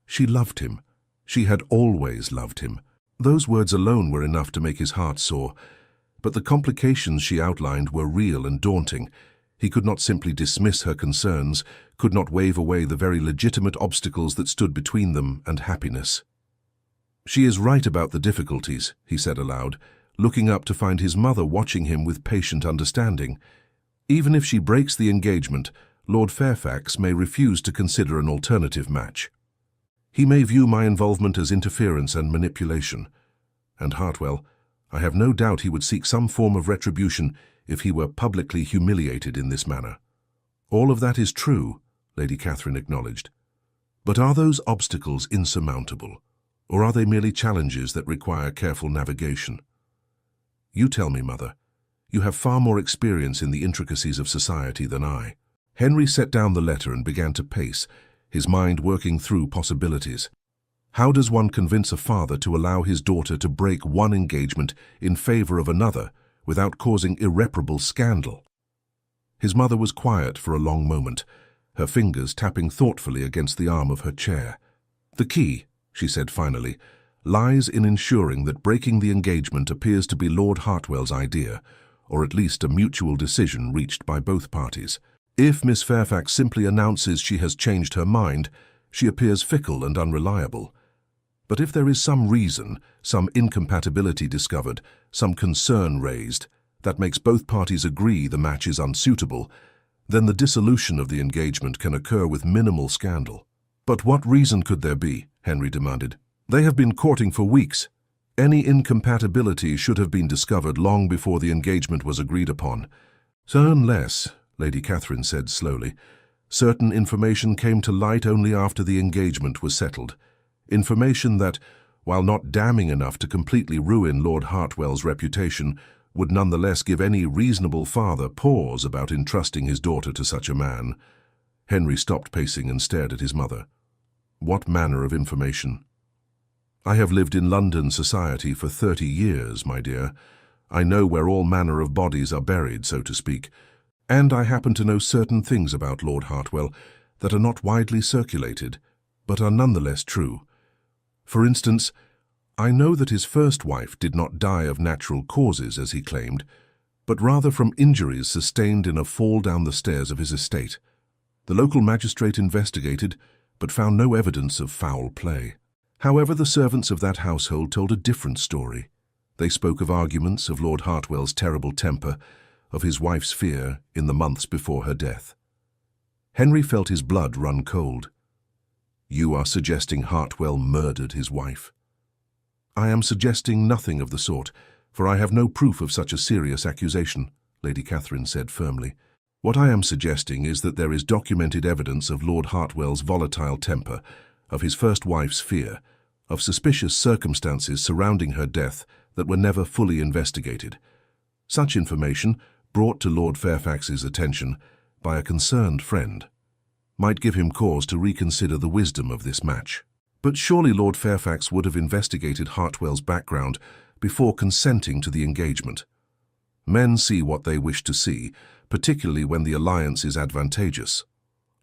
She loved him. She had always loved him. Those words alone were enough to make his heart soar, but the complications she outlined were real and daunting. He could not simply dismiss her concerns, could not wave away the very legitimate obstacles that stood between them and happiness. She is right about the difficulties, he said aloud, looking up to find his mother watching him with patient understanding. Even if she breaks the engagement, Lord Fairfax may refuse to consider an alternative match. He may view my involvement as interference and manipulation. And Hartwell, I have no doubt he would seek some form of retribution if he were publicly humiliated in this manner. All of that is true, Lady Catherine acknowledged. But are those obstacles insurmountable, or are they merely challenges that require careful navigation? You tell me, Mother. You have far more experience in the intricacies of society than I. Henry set down the letter and began to pace, his mind working through possibilities. How does one convince a father to allow his daughter to break one engagement in favor of another without causing irreparable scandal? His mother was quiet for a long moment, her fingers tapping thoughtfully against the arm of her chair. The key, she said finally, lies in ensuring that breaking the engagement appears to be Lord Hartwell's idea, or at least a mutual decision reached by both parties. If Miss Fairfax simply announces she has changed her mind, she appears fickle and unreliable. But if there is some reason, some incompatibility discovered, some concern raised, that makes both parties agree the match is unsuitable, then the dissolution of the engagement can occur with minimal scandal. But what reason could there be? Henry demanded. They have been courting for weeks. Any incompatibility should have been discovered long before the engagement was agreed upon. So unless, Lady Catherine said slowly, certain information came to light only after the engagement was settled. Information that, while not damning enough to completely ruin Lord Hartwell's reputation, would nonetheless give any reasonable father pause about entrusting his daughter to such a man. Henry stopped pacing and stared at his mother. What manner of information? I have lived in London society for 30 years, my dear. I know where all manner of bodies are buried, so to speak, and I happen to know certain things about Lord Hartwell that are not widely circulated, but are nonetheless true. For instance, I know that his first wife did not die of natural causes, as he claimed, but rather from injuries sustained in a fall down the stairs of his estate. The local magistrate investigated, but found no evidence of foul play. However, the servants of that household told a different story. They spoke of arguments, of Lord Hartwell's terrible temper, of his wife's fear in the months before her death. Henry felt his blood run cold. You are suggesting Hartwell murdered his wife? I am suggesting nothing of the sort, for I have no proof of such a serious accusation, Lady Catherine said firmly. What I am suggesting is that there is documented evidence of Lord Hartwell's volatile temper, of his first wife's fear, of suspicious circumstances surrounding her death that were never fully investigated. Such information, brought to Lord Fairfax's attention by a concerned friend, might give him cause to reconsider the wisdom of this match. But surely Lord Fairfax would have investigated Hartwell's background before consenting to the engagement. Men see what they wish to see, particularly when the alliance is advantageous.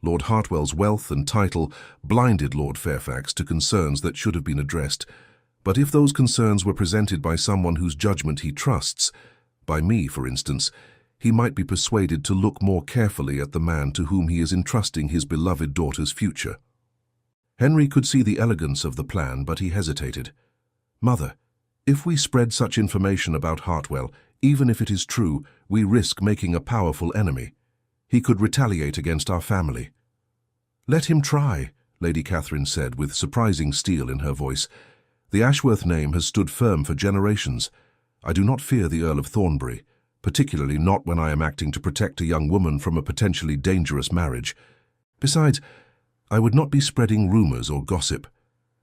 Lord Hartwell's wealth and title blinded Lord Fairfax to concerns that should have been addressed, but if those concerns were presented by someone whose judgment he trusts, by me, for instance, he might be persuaded to look more carefully at the man to whom he is entrusting his beloved daughter's future. Henry could see the elegance of the plan, but he hesitated. "Mother, if we spread such information about Hartwell, even if it is true, we risk making a powerful enemy. He could retaliate against our family." "Let him try," Lady Catherine said with surprising steel in her voice. "The Ashworth name has stood firm for generations. I do not fear the Earl of Thornbury, particularly not when I am acting to protect a young woman from a potentially dangerous marriage. Besides, I would not be spreading rumors or gossip.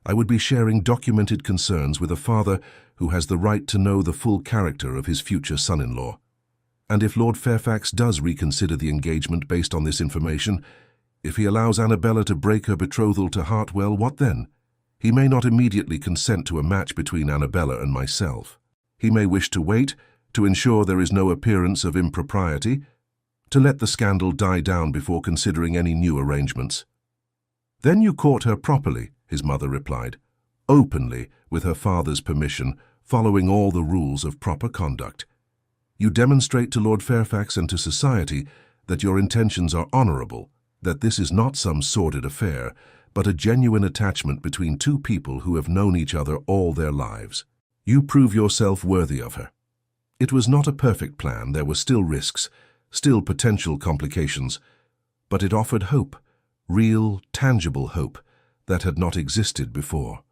I would be sharing documented concerns with a father who has the right to know the full character of his future son-in-law. And if Lord Fairfax does reconsider the engagement based on this information, if he allows Annabella to break her betrothal to Hartwell, what then? He may not immediately consent to a match between Annabella and myself. He may wish to wait, to ensure there is no appearance of impropriety, to let the scandal die down before considering any new arrangements." "Then you court her properly," his mother replied, "openly, with her father's permission, following all the rules of proper conduct. You demonstrate to Lord Fairfax and to society that your intentions are honourable, that this is not some sordid affair, but a genuine attachment between two people who have known each other all their lives. You prove yourself worthy of her. It was not a perfect plan, there were still risks, still potential complications, but it offered hope, real, tangible hope, that had not existed before."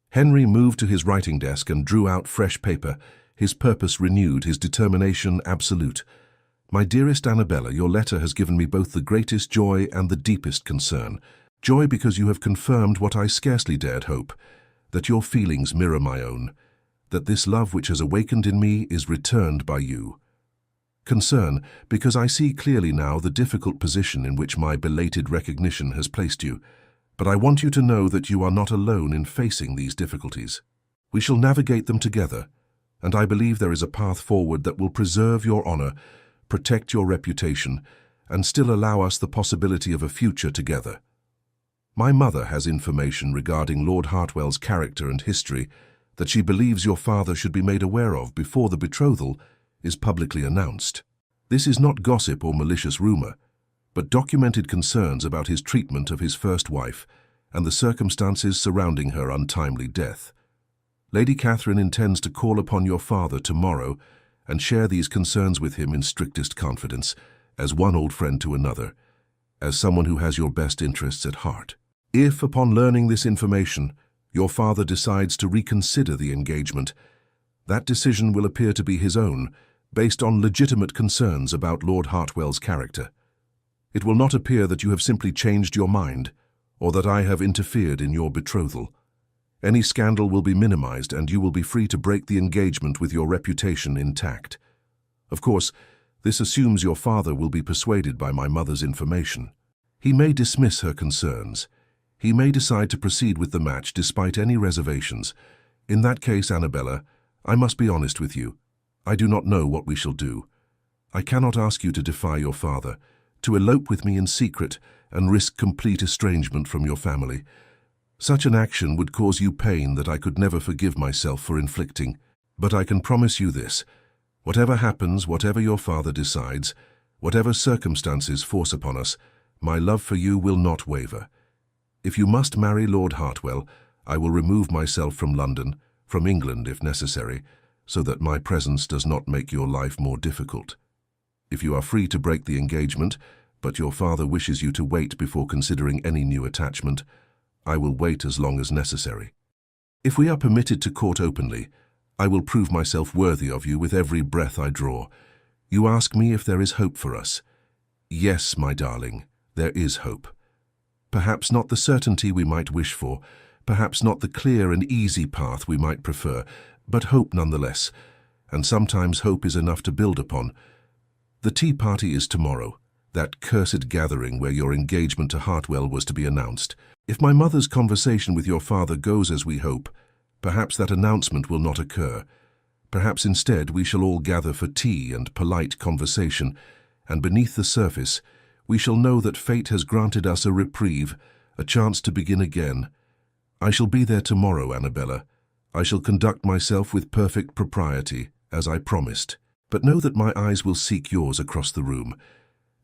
Henry moved to his writing desk and drew out fresh paper, his purpose renewed, his determination absolute. "My dearest Annabella, your letter has given me both the greatest joy and the deepest concern. Joy because you have confirmed what I scarcely dared hope, that your feelings mirror my own, that this love which has awakened in me is returned by you. Concern because I see clearly now the difficult position in which my belated recognition has placed you, but I want you to know that you are not alone in facing these difficulties. We shall navigate them together, and I believe there is a path forward that will preserve your honor, protect your reputation, and still allow us the possibility of a future together. My mother has information regarding Lord Hartwell's character and history that she believes your father should be made aware of before the betrothal is publicly announced. This is not gossip or malicious rumor, but documented concerns about his treatment of his first wife and the circumstances surrounding her untimely death. Lady Catherine intends to call upon your father tomorrow and share these concerns with him in strictest confidence, as one old friend to another, as someone who has your best interests at heart. If, upon learning this information, your father decides to reconsider the engagement, that decision will appear to be his own, based on legitimate concerns about Lord Hartwell's character. It will not appear that you have simply changed your mind, or that I have interfered in your betrothal. Any scandal will be minimized, and you will be free to break the engagement with your reputation intact. Of course, this assumes your father will be persuaded by my mother's information. He may dismiss her concerns. He may decide to proceed with the match despite any reservations. In that case, Annabella, I must be honest with you. I do not know what we shall do. I cannot ask you to defy your father, to elope with me in secret and risk complete estrangement from your family. Such an action would cause you pain that I could never forgive myself for inflicting. But I can promise you this. Whatever happens, whatever your father decides, whatever circumstances force upon us, my love for you will not waver. If you must marry Lord Hartwell, I will remove myself from London, from England if necessary, so that my presence does not make your life more difficult. If you are free to break the engagement, but your father wishes you to wait before considering any new attachment, I will wait as long as necessary. If we are permitted to court openly, I will prove myself worthy of you with every breath I draw. You ask me if there is hope for us. Yes, my darling, there is hope. Perhaps not the certainty we might wish for, perhaps not the clear and easy path we might prefer, but hope nonetheless, and sometimes hope is enough to build upon. The tea party is tomorrow, that cursed gathering where your engagement to Hartwell was to be announced. If my mother's conversation with your father goes as we hope, perhaps that announcement will not occur. Perhaps instead we shall all gather for tea and polite conversation, and beneath the surface We shall know that fate has granted us a reprieve, a chance to begin again. I shall be there tomorrow, Annabella. I shall conduct myself with perfect propriety, as I promised. But know that my eyes will seek yours across the room,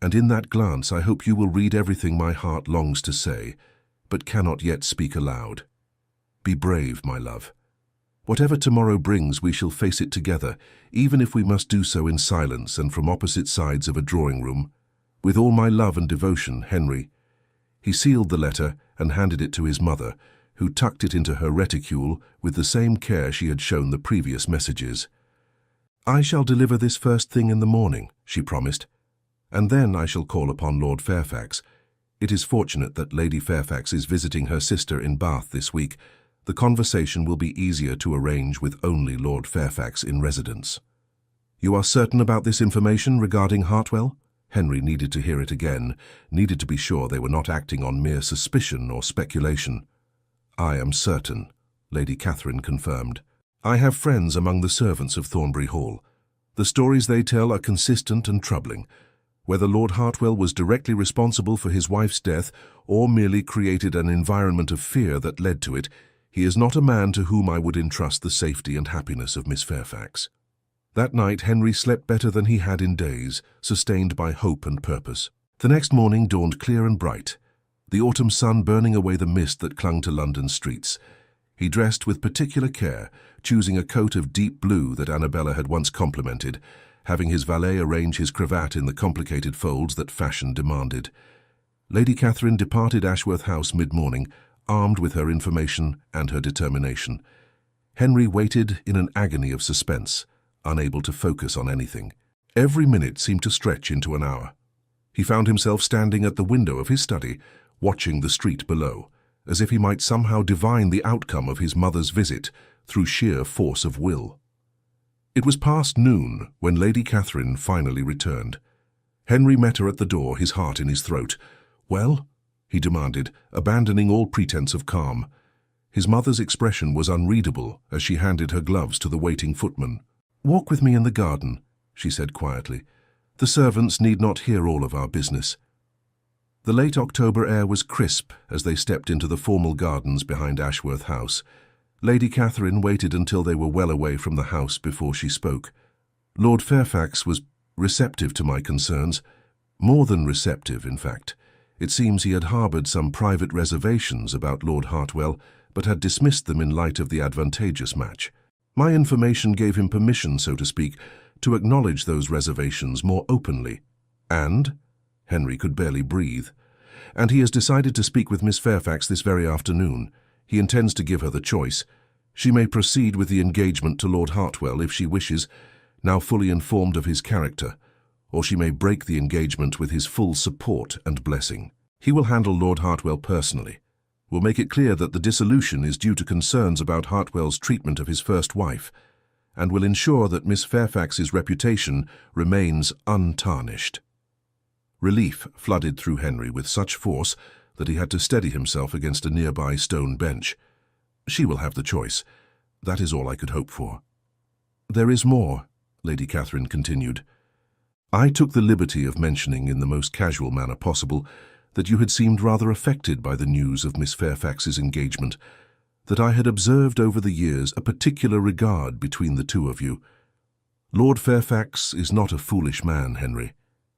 and in that glance I hope you will read everything my heart longs to say, but cannot yet speak aloud. Be brave, my love. Whatever tomorrow brings, we shall face it together, even if we must do so in silence and from opposite sides of a drawing room. With all my love and devotion, Henry. He sealed the letter and handed it to his mother, who tucked it into her reticule with the same care she had shown the previous messages. I shall deliver this first thing in the morning, she promised, and then I shall call upon Lord Fairfax. It is fortunate that Lady Fairfax is visiting her sister in Bath this week. The conversation will be easier to arrange with only Lord Fairfax in residence. You are certain about this information regarding Hartwell? Henry needed to hear it again, needed to be sure they were not acting on mere suspicion or speculation. I am certain, Lady Catherine confirmed. I have friends among the servants of Thornbury Hall. The stories they tell are consistent and troubling. Whether Lord Hartwell was directly responsible for his wife's death or merely created an environment of fear that led to it, he is not a man to whom I would entrust the safety and happiness of Miss Fairfax. That night Henry slept better than he had in days, sustained by hope and purpose. The next morning dawned clear and bright, the autumn sun burning away the mist that clung to London streets. He dressed with particular care, choosing a coat of deep blue that Annabella had once complimented, having his valet arrange his cravat in the complicated folds that fashion demanded. Lady Catherine departed Ashworth House mid-morning, armed with her information and her determination. Henry waited in an agony of suspense, unable to focus on anything. Every minute seemed to stretch into an hour. He found himself standing at the window of his study, watching the street below, as if he might somehow divine the outcome of his mother's visit through sheer force of will. It was past noon when Lady Catherine finally returned. Henry met her at the door, his heart in his throat. "Well?" he demanded, abandoning all pretense of calm. His mother's expression was unreadable as she handed her gloves to the waiting footman. "Walk with me in the garden," she said quietly. "The servants need not hear all of our business." The late October air was crisp as they stepped into the formal gardens behind Ashworth House. Lady Catherine waited until they were well away from the house before she spoke. "Lord Fairfax was receptive to my concerns. More than receptive, in fact. It seems he had harboured some private reservations about Lord Hartwell, but had dismissed them in light of the advantageous match. My information gave him permission, so to speak, to acknowledge those reservations more openly. And?" Henry could barely breathe. "And he has decided to speak with Miss Fairfax this very afternoon. He intends to give her the choice. She may proceed with the engagement to Lord Hartwell if she wishes, now fully informed of his character, or she may break the engagement with his full support and blessing. He will handle Lord Hartwell personally, will make it clear that the dissolution is due to concerns about Hartwell's treatment of his first wife, and will ensure that Miss Fairfax's reputation remains untarnished." Relief flooded through Henry with such force that he had to steady himself against a nearby stone bench. "She will have the choice. That is all I could hope for." "There is more," Lady Catherine continued. "I took the liberty of mentioning in the most casual manner possible that you had seemed rather affected by the news of Miss Fairfax's engagement, that I had observed over the years a particular regard between the two of you. Lord Fairfax is not a foolish man, Henry.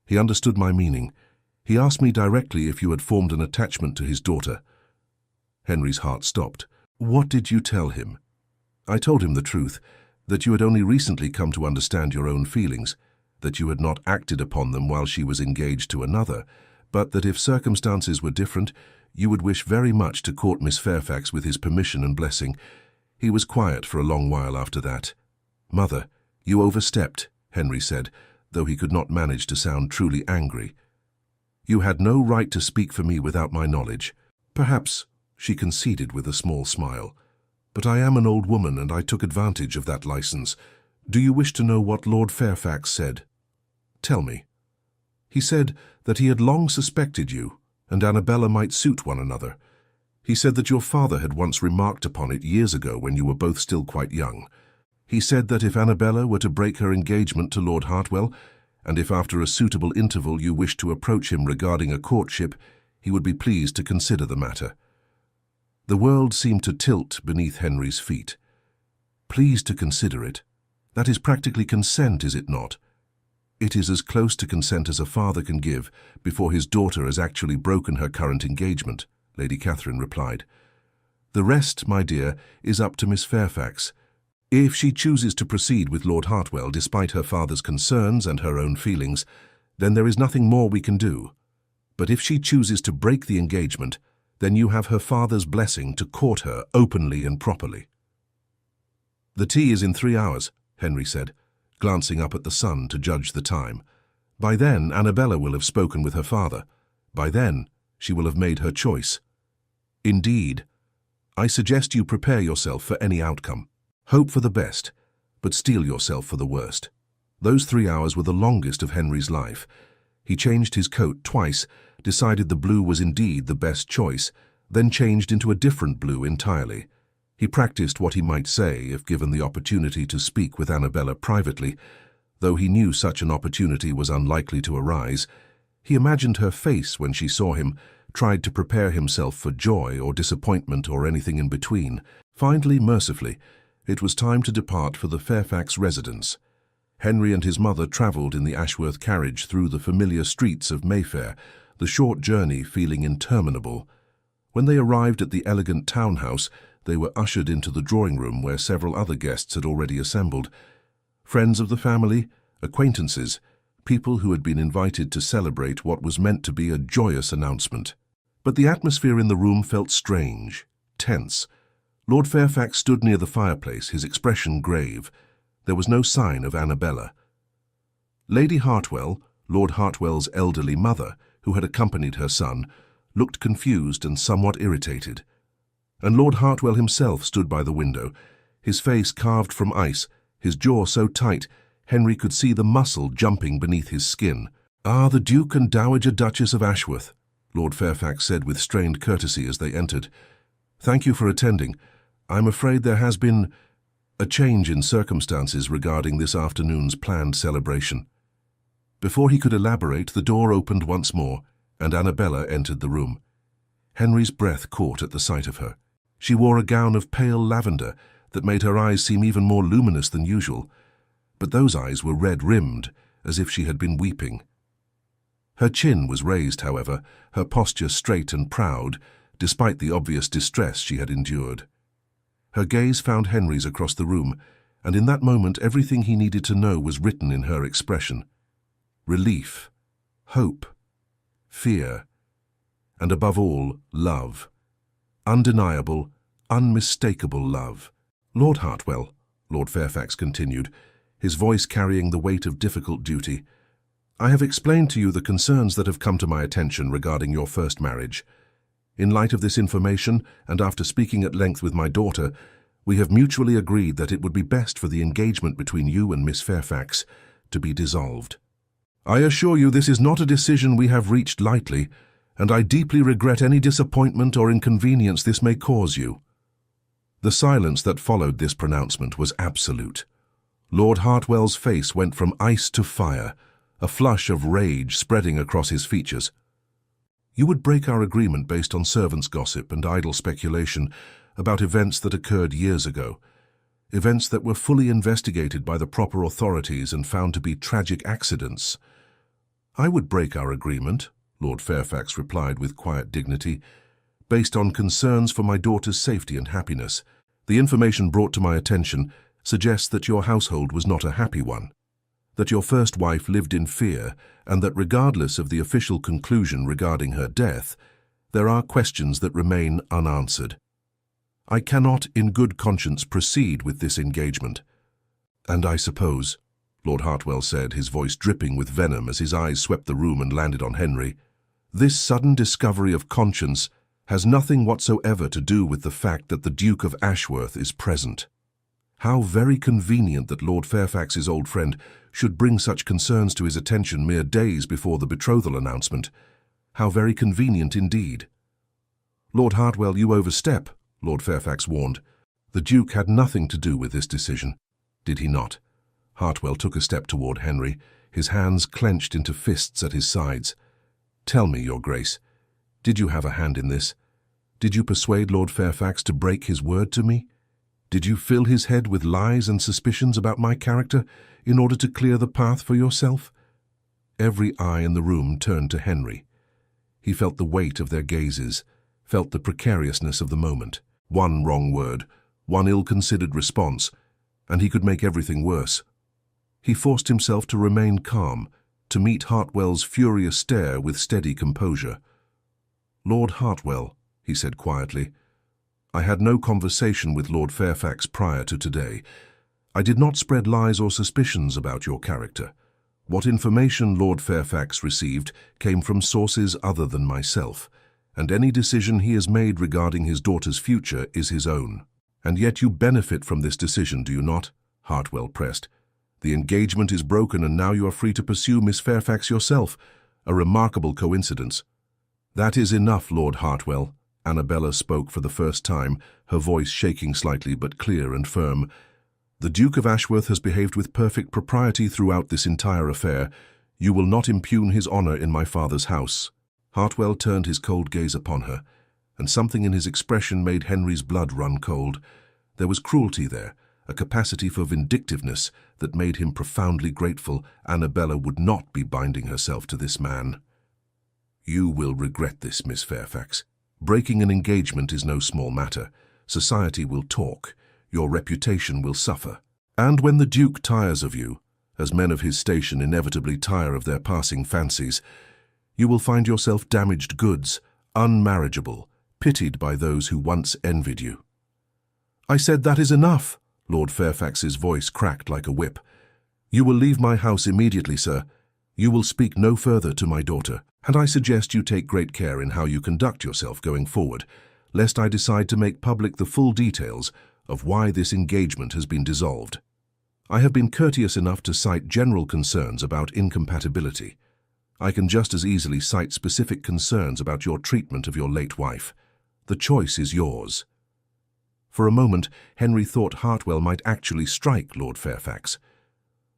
He understood my meaning. He asked me directly if you had formed an attachment to his daughter." Henry's heart stopped. "What did you tell him?" "I told him the truth, that you had only recently come to understand your own feelings, that you had not acted upon them while she was engaged to another, but that if circumstances were different, you would wish very much to court Miss Fairfax with his permission and blessing." He was quiet for a long while after that. "Mother, you overstepped," Henry said, though he could not manage to sound truly angry. "You had no right to speak for me without my knowledge." "Perhaps," she conceded with a small smile, "but I am an old woman and I took advantage of that license. Do you wish to know what Lord Fairfax said?" "Tell me." "He said that he had long suspected you, and Annabella might suit one another. He said that your father had once remarked upon it years ago when you were both still quite young. He said that if Annabella were to break her engagement to Lord Hartwell, and if after a suitable interval you wish to approach him regarding a courtship, he would be pleased to consider the matter. The world seemed to tilt beneath Henry's feet. Pleased to consider it? That is practically consent, is it not? It is as close to consent as a father can give before his daughter has actually broken her current engagement, Lady Catherine replied. The rest, my dear, is up to Miss Fairfax. If she chooses to proceed with Lord Hartwell despite her father's concerns and her own feelings, then there is nothing more we can do. But if she chooses to break the engagement, then you have her father's blessing to court her openly and properly. The tea is in 3 hours, Henry said, glancing up at the sun to judge the time. By then, Annabella will have spoken with her father. By then, she will have made her choice. Indeed, I suggest you prepare yourself for any outcome. Hope for the best, but steel yourself for the worst. Those 3 hours were the longest of Henry's life. He changed his coat twice, decided the blue was indeed the best choice, then changed into a different blue entirely. He practiced what he might say if given the opportunity to speak with Annabella privately, though he knew such an opportunity was unlikely to arise. He imagined her face when she saw him, tried to prepare himself for joy or disappointment or anything in between. Finally, mercifully, it was time to depart for the Fairfax residence. Henry and his mother travelled in the Ashworth carriage through the familiar streets of Mayfair, the short journey feeling interminable. When they arrived at the elegant townhouse, they were ushered into the drawing-room where several other guests had already assembled. Friends of the family, acquaintances, people who had been invited to celebrate what was meant to be a joyous announcement. But the atmosphere in the room felt strange, tense. Lord Fairfax stood near the fireplace, his expression grave. There was no sign of Annabella. Lady Hartwell, Lord Hartwell's elderly mother, who had accompanied her son, looked confused and somewhat irritated. And Lord Hartwell himself stood by the window, his face carved from ice, his jaw so tight Henry could see the muscle jumping beneath his skin. "Ah, the Duke and Dowager Duchess of Ashworth," Lord Fairfax said with strained courtesy as they entered. "Thank you for attending. I'm afraid there has been a change in circumstances regarding this afternoon's planned celebration." Before he could elaborate, the door opened once more, and Annabella entered the room. Henry's breath caught at the sight of her. She wore a gown of pale lavender that made her eyes seem even more luminous than usual, but those eyes were red-rimmed, as if she had been weeping. Her chin was raised, however, her posture straight and proud, despite the obvious distress she had endured. Her gaze found Henry's across the room, and in that moment everything he needed to know was written in her expression. Relief, hope, fear, and above all, love. Undeniable, unmistakable love. "Lord Hartwell," Lord Fairfax continued, his voice carrying the weight of difficult duty, "I have explained to you the concerns that have come to my attention regarding your first marriage. In light of this information, and after speaking at length with my daughter, we have mutually agreed that it would be best for the engagement between you and Miss Fairfax to be dissolved. I assure you this is not a decision we have reached lightly, and I deeply regret any disappointment or inconvenience this may cause you." The silence that followed this pronouncement was absolute. Lord Hartwell's face went from ice to fire, a flush of rage spreading across his features. "You would break our agreement based on servants' gossip and idle speculation about events that occurred years ago, events that were fully investigated by the proper authorities and found to be tragic accidents." "I would break our agreement," Lord Fairfax replied with quiet dignity, "based on concerns for my daughter's safety and happiness. The information brought to my attention suggests that your household was not a happy one, that your first wife lived in fear, and that regardless of the official conclusion regarding her death, there are questions that remain unanswered. I cannot, in good conscience, proceed with this engagement. And I suppose," Lord Hartwell said, his voice dripping with venom as his eyes swept the room and landed on Henry, "this sudden discovery of conscience has nothing whatsoever to do with the fact that the Duke of Ashworth is present. How very convenient that Lord Fairfax's old friend should bring such concerns to his attention mere days before the betrothal announcement. How very convenient indeed." "Lord Hartwell, you overstep," Lord Fairfax warned. "The Duke had nothing to do with this decision, did he not?" Hartwell took a step toward Henry, his hands clenched into fists at his sides. "Tell me, Your Grace, did you have a hand in this? Did you persuade Lord Fairfax to break his word to me? Did you fill his head with lies and suspicions about my character in order to clear the path for yourself?" Every eye in the room turned to Henry. He felt the weight of their gazes, felt the precariousness of the moment. One wrong word, one ill-considered response, and he could make everything worse. He forced himself to remain calm, to meet Hartwell's furious stare with steady composure. "Lord Hartwell," he said quietly, "I had no conversation with Lord Fairfax prior to today. I did not spread lies or suspicions about your character. What information Lord Fairfax received came from sources other than myself, and any decision he has made regarding his daughter's future is his own." "And yet you benefit from this decision, do you not?" Hartwell pressed. "The engagement is broken and now you are free to pursue Miss Fairfax yourself. A remarkable coincidence." "That is enough, Lord Hartwell." Annabella spoke for the first time, her voice shaking slightly but clear and firm. "The Duke of Ashworth has behaved with perfect propriety throughout this entire affair. You will not impugn his honor in my father's house." Hartwell turned his cold gaze upon her, and something in his expression made Henry's blood run cold. There was cruelty there, a capacity for vindictiveness that made him profoundly grateful Annabella would not be binding herself to this man. "You will regret this, Miss Fairfax. Breaking an engagement is no small matter. Society will talk. Your reputation will suffer. And when the Duke tires of you, as men of his station inevitably tire of their passing fancies, you will find yourself damaged goods, unmarriageable, pitied by those who once envied you." "I said that is enough." Lord Fairfax's voice cracked like a whip. "You will leave my house immediately, sir. You will speak no further to my daughter, and I suggest you take great care in how you conduct yourself going forward, lest I decide to make public the full details of why this engagement has been dissolved. I have been courteous enough to cite general concerns about incompatibility. I can just as easily cite specific concerns about your treatment of your late wife. The choice is yours." For a moment, Henry thought Hartwell might actually strike Lord Fairfax.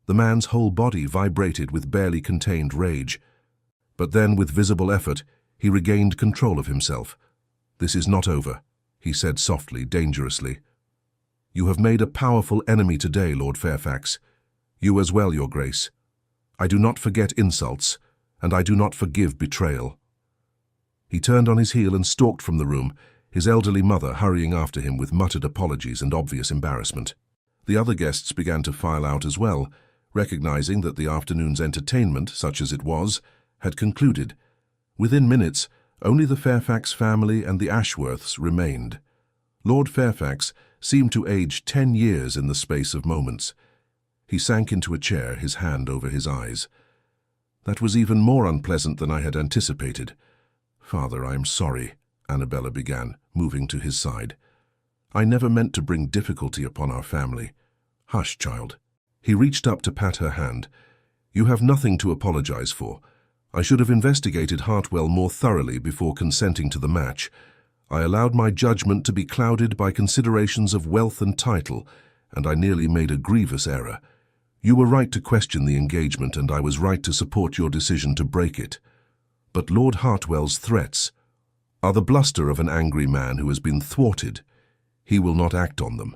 The man's whole body vibrated with barely contained rage. But then, with visible effort, he regained control of himself. "This is not over," he said softly, dangerously. "You have made a powerful enemy today, Lord Fairfax. You as well, Your Grace. I do not forget insults, and I do not forgive betrayal." He turned on his heel and stalked from the room, his elderly mother hurrying after him with muttered apologies and obvious embarrassment. The other guests began to file out as well, recognizing that the afternoon's entertainment, such as it was, had concluded. Within minutes, only the Fairfax family and the Ashworths remained. Lord Fairfax seemed to age 10 years in the space of moments. He sank into a chair, his hand over his eyes. "That was even more unpleasant than I had anticipated." "Father, I am sorry," Annabella began, moving to his side. "I never meant to bring difficulty upon our family." "Hush, child." He reached up to pat her hand. "You have nothing to apologize for. I should have investigated Hartwell more thoroughly before consenting to the match. I allowed my judgment to be clouded by considerations of wealth and title, and I nearly made a grievous error. You were right to question the engagement, and I was right to support your decision to break it. But Lord Hartwell's threats are the bluster of an angry man who has been thwarted. He will not act on them.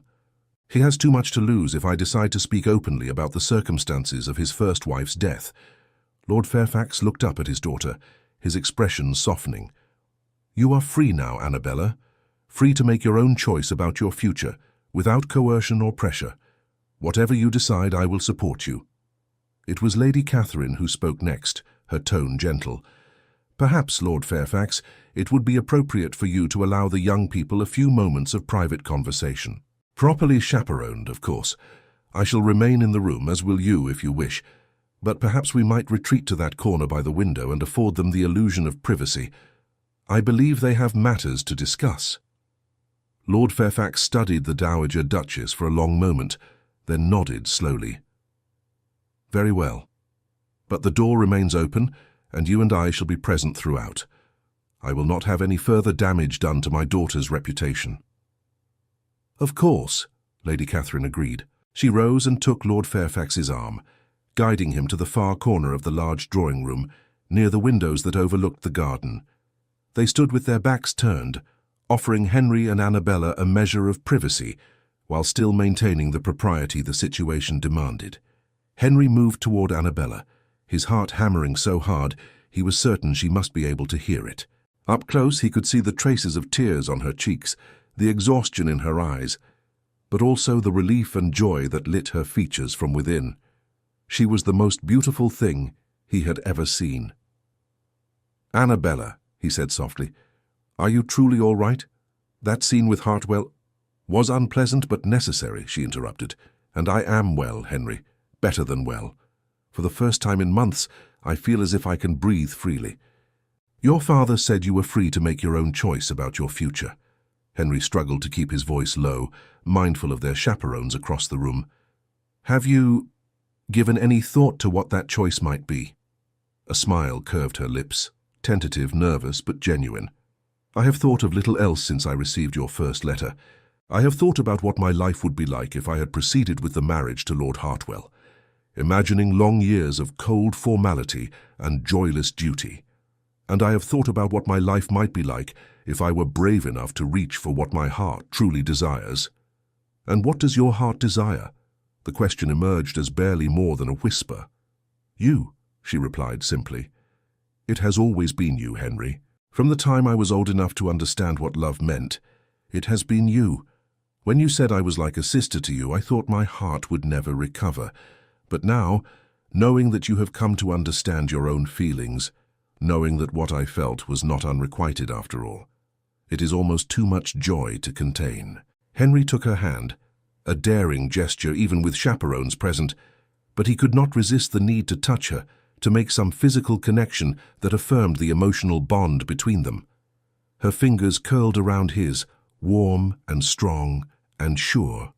He has too much to lose if I decide to speak openly about the circumstances of his first wife's death." Lord Fairfax looked up at his daughter, his expression softening. "You are free now, Annabella, free to make your own choice about your future, without coercion or pressure. Whatever you decide, I will support you." It was Lady Catherine who spoke next, her tone gentle. "Perhaps, Lord Fairfax, it would be appropriate for you to allow the young people a few moments of private conversation. Properly chaperoned, of course. I shall remain in the room, as will you if you wish, but perhaps we might retreat to that corner by the window and afford them the illusion of privacy. I believe they have matters to discuss." Lord Fairfax studied the Dowager Duchess for a long moment, then nodded slowly. "Very well. But the door remains open, and you and I shall be present throughout. I will not have any further damage done to my daughter's reputation." "Of course," Lady Catherine agreed. She rose and took Lord Fairfax's arm. guiding him to the far corner of the large drawing room, near the windows that overlooked the garden. They stood with their backs turned, offering Henry and Annabella a measure of privacy, while still maintaining the propriety the situation demanded. Henry moved toward Annabella, his heart hammering so hard he was certain she must be able to hear it. Up close he could see the traces of tears on her cheeks, the exhaustion in her eyes, but also the relief and joy that lit her features from within. She was the most beautiful thing he had ever seen. "Annabella," he said softly, "are you truly all right? That scene with Hartwell was unpleasant but necessary," she interrupted. "And I am well, Henry, better than well. For the first time in months, I feel as if I can breathe freely. Your father said you were free to make your own choice about your future." Henry struggled to keep his voice low, mindful of their chaperones across the room. "Have you given any thought to what that choice might be?" A smile curved her lips, tentative, nervous, but genuine. "I have thought of little else since I received your first letter. I have thought about what my life would be like if I had proceeded with the marriage to Lord Hartwell, imagining long years of cold formality and joyless duty. And I have thought about what my life might be like if I were brave enough to reach for what my heart truly desires." "And what does your heart desire?" The question emerged as barely more than a whisper. "You," she replied simply. "It has always been you, Henry. From the time I was old enough to understand what love meant, it has been you. When you said I was like a sister to you, I thought my heart would never recover. But now, knowing that you have come to understand your own feelings, knowing that what I felt was not unrequited after all, it is almost too much joy to contain." Henry took her hand, a daring gesture even with chaperones present, but he could not resist the need to touch her, to make some physical connection that affirmed the emotional bond between them. Her fingers curled around his, warm and strong and sure.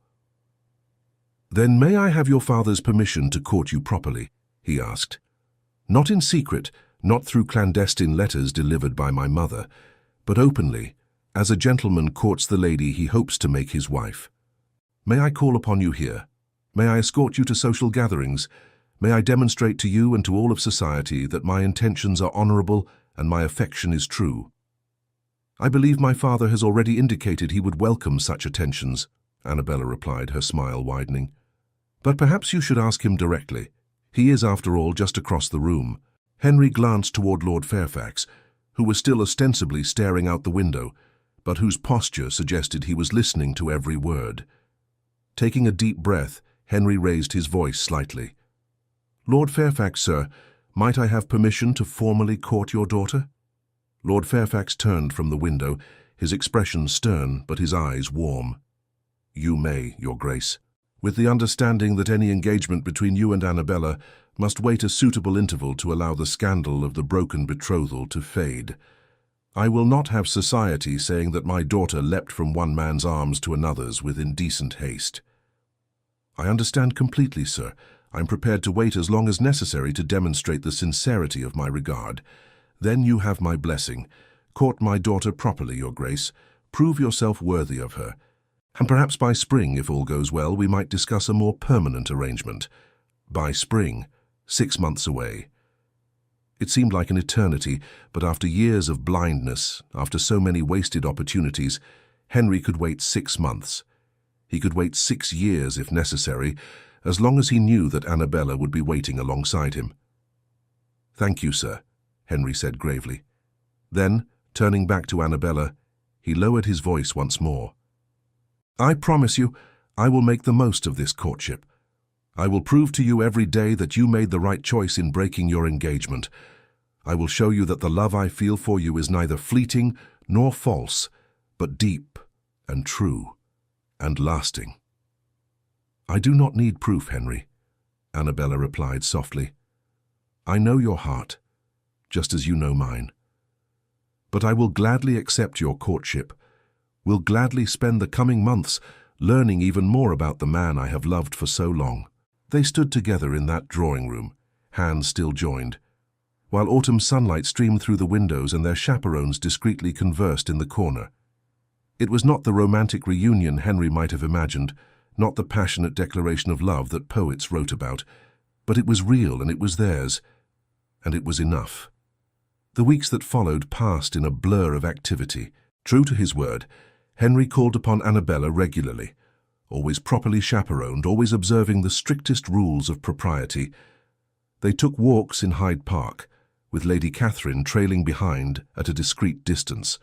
"Then may I have your father's permission to court you properly?" he asked. "Not in secret, not through clandestine letters delivered by my mother, but openly, as a gentleman courts the lady he hopes to make his wife. May I call upon you here? May I escort you to social gatherings? May I demonstrate to you and to all of society that my intentions are honorable and my affection is true?" "I believe my father has already indicated he would welcome such attentions," Annabella replied, her smile widening. "But perhaps you should ask him directly. He is, after all, just across the room." Henry glanced toward Lord Fairfax, who was still ostensibly staring out the window, but whose posture suggested he was listening to every word. Taking a deep breath, Henry raised his voice slightly. "Lord Fairfax, sir, might I have permission to formally court your daughter?" Lord Fairfax turned from the window, his expression stern but his eyes warm. "You may, Your Grace, with the understanding that any engagement between you and Annabella must wait a suitable interval to allow the scandal of the broken betrothal to fade. I will not have society saying that my daughter leapt from one man's arms to another's with indecent haste." "I understand completely, sir. I am prepared to wait as long as necessary to demonstrate the sincerity of my regard. Then you have my blessing. Court my daughter properly, Your Grace. Prove yourself worthy of her. And perhaps by spring, if all goes well, we might discuss a more permanent arrangement. By spring, 6 months away." It seemed like an eternity, but after years of blindness, after so many wasted opportunities, Henry could wait 6 months. He could wait 6 years if necessary, as long as he knew that Annabella would be waiting alongside him. "Thank you, sir," Henry said gravely. Then, turning back to Annabella, he lowered his voice once more. "I promise you, I will make the most of this courtship. I will prove to you every day that you made the right choice in breaking your engagement. I will show you that the love I feel for you is neither fleeting nor false, but deep and true and lasting." "I do not need proof, Henry," Annabella replied softly. "I know your heart, just as you know mine. But I will gladly accept your courtship, will gladly spend the coming months learning even more about the man I have loved for so long." They stood together in that drawing room, hands still joined, while autumn sunlight streamed through the windows and their chaperones discreetly conversed in the corner. It was not the romantic reunion Henry might have imagined, not the passionate declaration of love that poets wrote about, But it was real and it was theirs, and it was enough. The weeks that followed passed in a blur of activity. True to his word, Henry called upon Annabella regularly, always properly chaperoned, always observing the strictest rules of propriety. They took walks in Hyde Park, with Lady Catherine trailing behind at a discreet distance.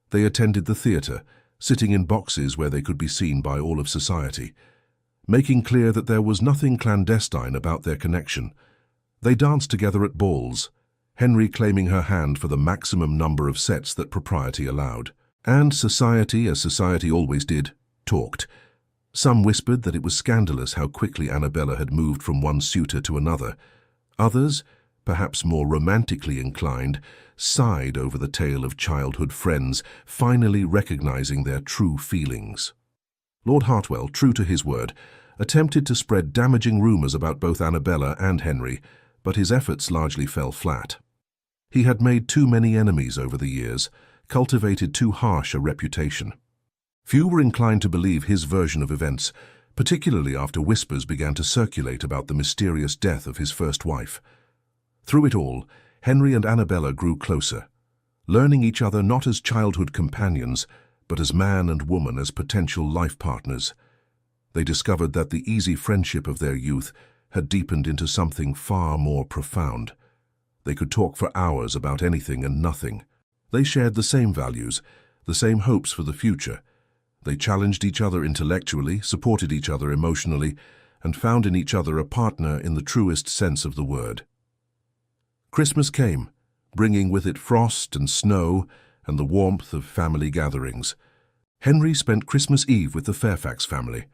They attended the theatre, sitting in boxes where they could be seen by all of society, making clear that there was nothing clandestine about their connection. They danced together at balls, Henry claiming her hand for the maximum number of sets that propriety allowed. And society, as society always did, talked. Some whispered that it was scandalous how quickly Annabella had moved from one suitor to another. Others, perhaps more romantically inclined, sighed over the tale of childhood friends finally recognizing their true feelings. Lord Hartwell, true to his word, attempted to spread damaging rumors about both Annabella and Henry, but his efforts largely fell flat. He had made too many enemies over the years, cultivated too harsh a reputation. Few were inclined to believe his version of events, particularly after whispers began to circulate about the mysterious death of his first wife. Through it all, Henry and Annabella grew closer, learning each other not as childhood companions, but as man and woman, as potential life partners. They discovered that the easy friendship of their youth had deepened into something far more profound. They could talk for hours about anything and nothing. They shared the same values, the same hopes for the future. They challenged each other intellectually, supported each other emotionally, and found in each other a partner in the truest sense of the word. Christmas came, bringing with it frost and snow and the warmth of family gatherings. Henry spent Christmas Eve with the Fairfax family,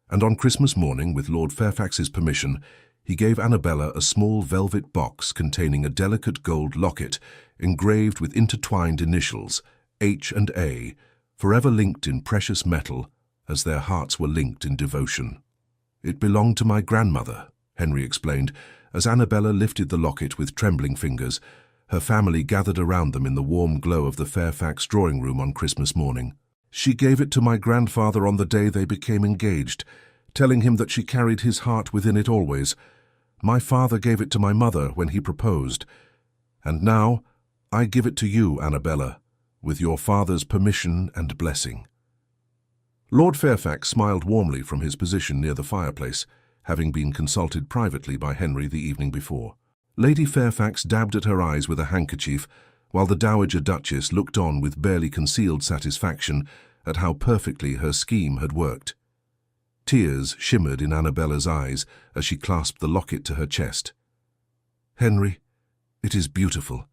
and on Christmas morning, with Lord Fairfax's permission, he gave Annabella a small velvet box containing a delicate gold locket engraved with intertwined initials, H and A, forever linked in precious metal as their hearts were linked in devotion. "It belonged to my grandmother," Henry explained, as Annabella lifted the locket with trembling fingers. Her family gathered around them in the warm glow of the Fairfax drawing room on Christmas morning. "She gave it to my grandfather on the day they became engaged, telling him that she carried his heart within it always. My father gave it to my mother when he proposed. And now I give it to you, Annabella, with your father's permission and blessing." Lord Fairfax smiled warmly from his position near the fireplace, having been consulted privately by Henry the evening before. Lady Fairfax dabbed at her eyes with a handkerchief, while the Dowager Duchess looked on with barely concealed satisfaction at how perfectly her scheme had worked. Tears shimmered in Annabella's eyes as she clasped the locket to her chest. "Henry, it is beautiful.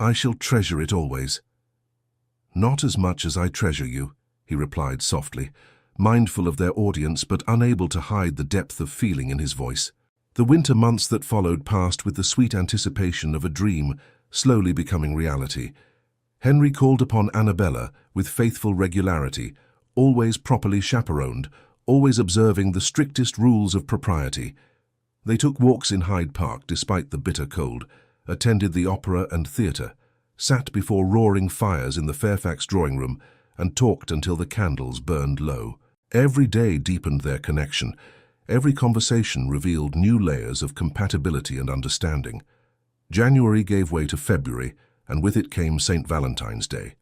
I shall treasure it always." "Not as much as I treasure you," he replied softly, mindful of their audience but unable to hide the depth of feeling in his voice. The winter months that followed passed with the sweet anticipation of a dream slowly becoming reality. Henry called upon Annabella with faithful regularity, always properly chaperoned, always observing the strictest rules of propriety. They took walks in Hyde Park despite the bitter cold, attended the opera and theatre, sat before roaring fires in the Fairfax drawing room, and talked until the candles burned low. Every day deepened their connection. Every conversation revealed new layers of compatibility and understanding. January gave way to February, and with it came St. Valentine's Day.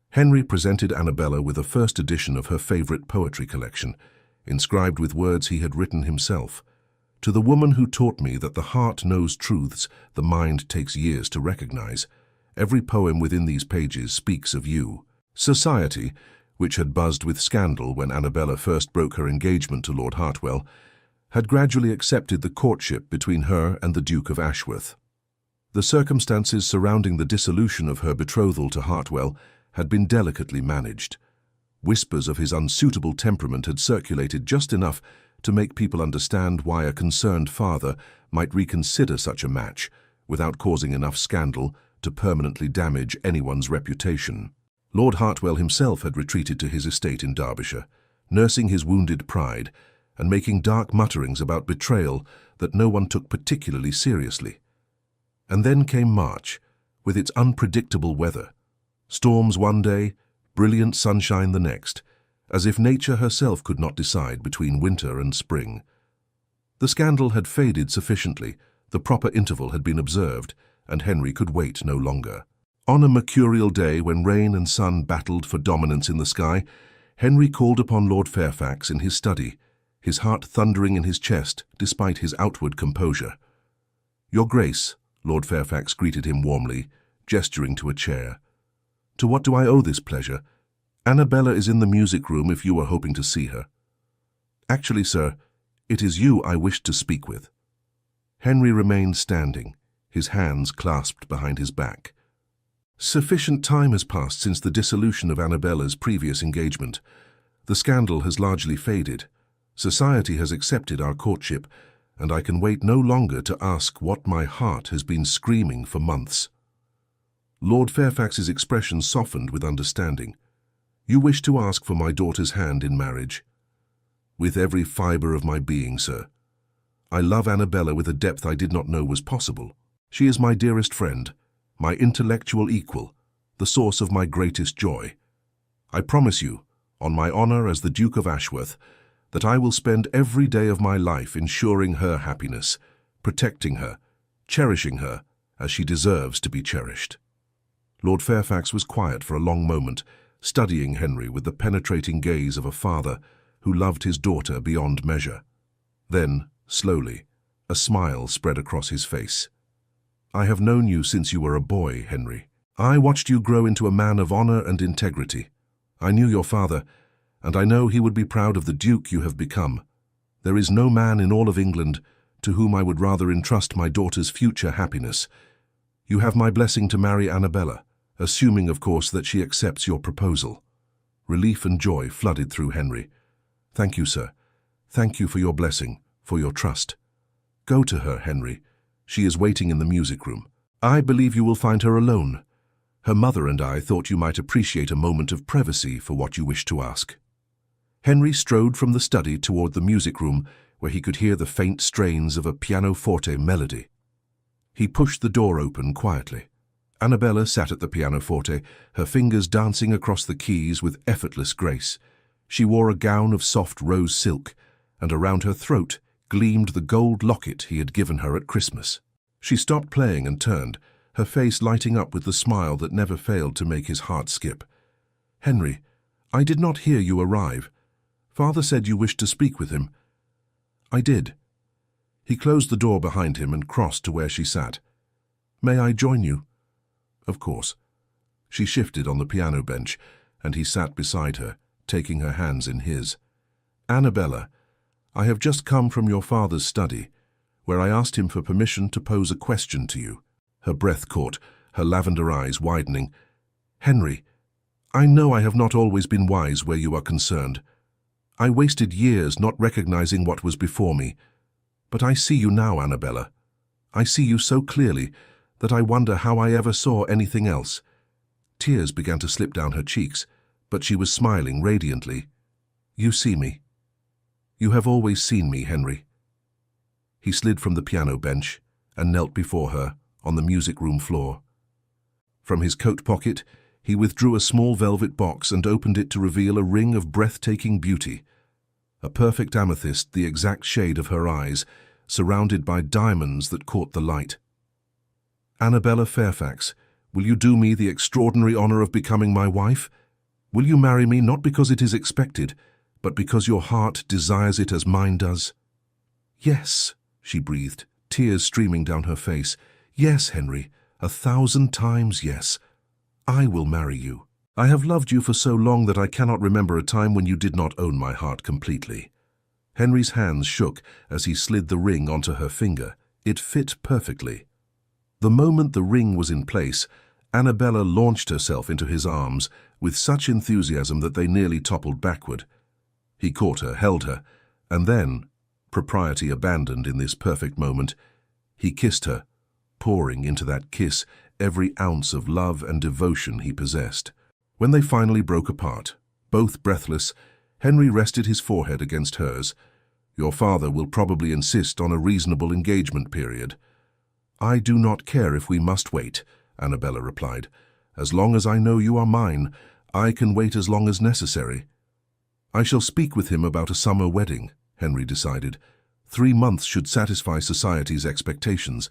Henry presented Annabella with a first edition of her favorite poetry collection, inscribed with words he had written himself. "To the woman who taught me that the heart knows truths the mind takes years to recognize, every poem within these pages speaks of you." Society, which had buzzed with scandal when Annabella first broke her engagement to Lord Hartwell, had gradually accepted the courtship between her and the Duke of Ashworth. The circumstances surrounding the dissolution of her betrothal to Hartwell had been delicately managed. Whispers of his unsuitable temperament had circulated just enough to make people understand why a concerned father might reconsider such a match without causing enough scandal to permanently damage anyone's reputation. Lord Hartwell himself had retreated to his estate in Derbyshire, nursing his wounded pride and making dark mutterings about betrayal that no one took particularly seriously. And then came March, with its unpredictable weather. Storms one day, brilliant sunshine the next, as if nature herself could not decide between winter and spring. The scandal had faded sufficiently, the proper interval had been observed, and Henry could wait no longer. On a mercurial day when rain and sun battled for dominance in the sky, Henry called upon Lord Fairfax in his study, his heart thundering in his chest despite his outward composure. "Your Grace," Lord Fairfax greeted him warmly, gesturing to a chair. "To what do I owe this pleasure? Annabella is in the music room if you are hoping to see her." "Actually, sir, it is you I wished to speak with." Henry remained standing, his hands clasped behind his back. Sufficient time has passed since the dissolution of Annabella's previous engagement. The scandal has largely faded. Society has accepted our courtship, and I can wait no longer to ask what my heart has been screaming for months. Lord Fairfax's expression softened with understanding. "You wish to ask for my daughter's hand in marriage?" "With every fibre of my being, sir. I love Annabella with a depth I did not know was possible. She is my dearest friend, my intellectual equal, the source of my greatest joy. I promise you, on my honour as the Duke of Ashworth, that I will spend every day of my life ensuring her happiness, protecting her, cherishing her, as she deserves to be cherished." Lord Fairfax was quiet for a long moment, studying Henry with the penetrating gaze of a father who loved his daughter beyond measure. Then, slowly, a smile spread across his face. "I have known you since you were a boy, Henry. I watched you grow into a man of honour and integrity. I knew your father, and I know he would be proud of the Duke you have become. There is no man in all of England to whom I would rather entrust my daughter's future happiness. You have my blessing to marry Annabella, assuming, of course, that she accepts your proposal." Relief and joy flooded through Henry. "Thank you, sir. Thank you for your blessing, for your trust. Go to her, Henry. She is waiting in the music room. I believe you will find her alone. Her mother and I thought you might appreciate a moment of privacy for what you wish to ask." Henry strode from the study toward the music room, where he could hear the faint strains of a pianoforte melody. He pushed the door open quietly. Annabella sat at the pianoforte, her fingers dancing across the keys with effortless grace. She wore a gown of soft rose silk, and around her throat gleamed the gold locket he had given her at Christmas. She stopped playing and turned, her face lighting up with the smile that never failed to make his heart skip. "Henry, I did not hear you arrive. Father said you wished to speak with him." "I did." He closed the door behind him and crossed to where she sat. "May I join you?" "Of course." She shifted on the piano bench, and he sat beside her, taking her hands in his. "Annabella, I have just come from your father's study, where I asked him for permission to pose a question to you." Her breath caught, her lavender eyes widening. "Henry, I know I have not always been wise where you are concerned. I wasted years not recognizing what was before me. But I see you now, Annabella. I see you so clearly that I wonder how I ever saw anything else." Tears began to slip down her cheeks, but she was smiling radiantly. "You see me. You have always seen me, Henry." He slid from the piano bench and knelt before her on the music room floor. From his coat pocket, he withdrew a small velvet box and opened it to reveal a ring of breathtaking beauty. A perfect amethyst, the exact shade of her eyes, surrounded by diamonds that caught the light. "Annabella Fairfax, will you do me the extraordinary honor of becoming my wife? Will you marry me not because it is expected, but because your heart desires it as mine does?" "Yes," she breathed, tears streaming down her face. "Yes, Henry, 1,000 times yes. I will marry you. I have loved you for so long that I cannot remember a time when you did not own my heart completely." Henry's hands shook as he slid the ring onto her finger. It fit perfectly. The moment the ring was in place, Annabella launched herself into his arms with such enthusiasm that they nearly toppled backward. He caught her, held her, and then, propriety abandoned in this perfect moment, he kissed her, pouring into that kiss every ounce of love and devotion he possessed. When they finally broke apart, both breathless, Henry rested his forehead against hers. "Your father will probably insist on a reasonable engagement period." "I do not care if we must wait," Annabella replied. "As long as I know you are mine, I can wait as long as necessary." "I shall speak with him about a summer wedding," Henry decided, 3 months should satisfy society's expectations.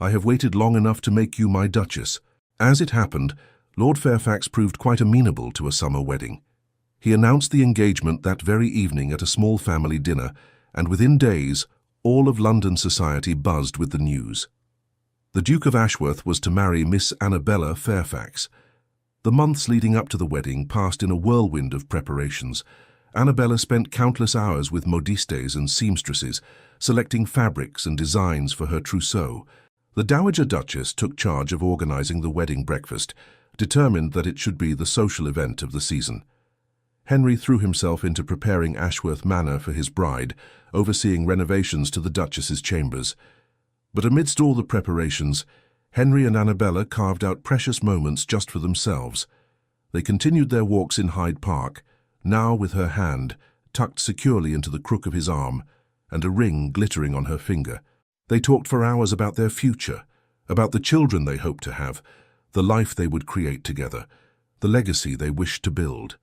I have waited long enough to make you my Duchess." As it happened, Lord Fairfax proved quite amenable to a summer wedding. He announced the engagement that very evening at a small family dinner, and within days, all of London society buzzed with the news. The Duke of Ashworth was to marry Miss Annabella Fairfax. The months leading up to the wedding passed in a whirlwind of preparations. Annabella spent countless hours with modistes and seamstresses, selecting fabrics and designs for her trousseau. The Dowager Duchess took charge of organizing the wedding breakfast, determined that it should be the social event of the season. Henry threw himself into preparing Ashworth Manor for his bride, overseeing renovations to the Duchess's chambers. But amidst all the preparations, Henry and Annabella carved out precious moments just for themselves. They continued their walks in Hyde Park, now with her hand tucked securely into the crook of his arm and a ring glittering on her finger. They talked for hours about their future, about the children they hoped to have, the life they would create together, the legacy they wished to build.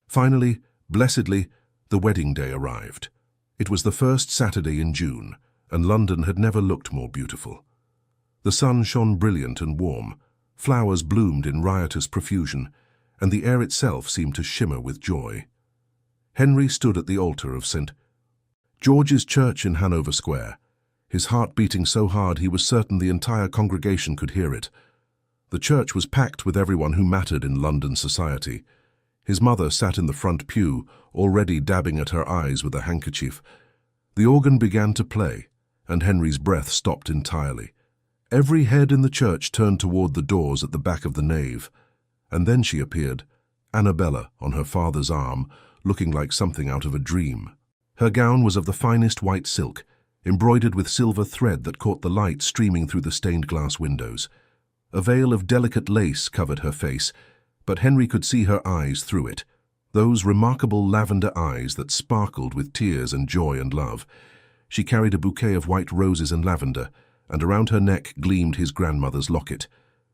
Finally, blessedly, the wedding day arrived. It was the first Saturday in June, and London had never looked more beautiful. The sun shone brilliant and warm, flowers bloomed in riotous profusion, and the air itself seemed to shimmer with joy. Henry stood at the altar of St. George's Church in Hanover Square, his heart beating so hard he was certain the entire congregation could hear it. The church was packed with everyone who mattered in London society. His mother sat in the front pew, already dabbing at her eyes with a handkerchief. The organ began to play, and Henry's breath stopped entirely. Every head in the church turned toward the doors at the back of the nave, and then she appeared, Annabella on her father's arm, looking like something out of a dream. Her gown was of the finest white silk, embroidered with silver thread that caught the light streaming through the stained glass windows. A veil of delicate lace covered her face, but Henry could see her eyes through it, those remarkable lavender eyes that sparkled with tears and joy and love. She carried a bouquet of white roses and lavender, and around her neck gleamed his grandmother's locket.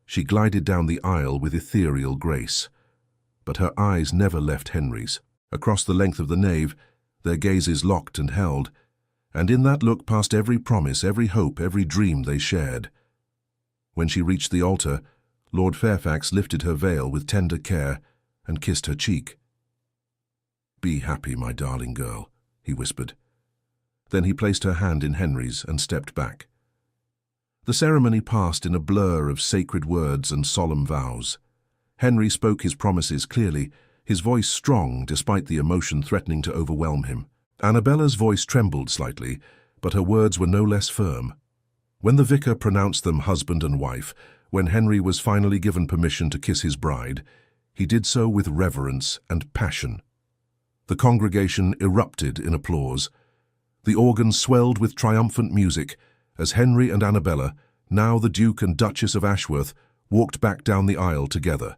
She glided down the aisle with ethereal grace. But her eyes never left Henry's. Across the length of the nave, their gazes locked and held, and in that look passed every promise, every hope, every dream they shared. When she reached the altar, Lord Fairfax lifted her veil with tender care and kissed her cheek. "Be happy, my darling girl," he whispered. Then he placed her hand in Henry's and stepped back. The ceremony passed in a blur of sacred words and solemn vows. Henry spoke his promises clearly, his voice strong despite the emotion threatening to overwhelm him. Annabella's voice trembled slightly, but her words were no less firm. When the vicar pronounced them husband and wife, when Henry was finally given permission to kiss his bride, he did so with reverence and passion. The congregation erupted in applause. The organ swelled with triumphant music as Henry and Annabella, now the Duke and Duchess of Ashworth, walked back down the aisle together,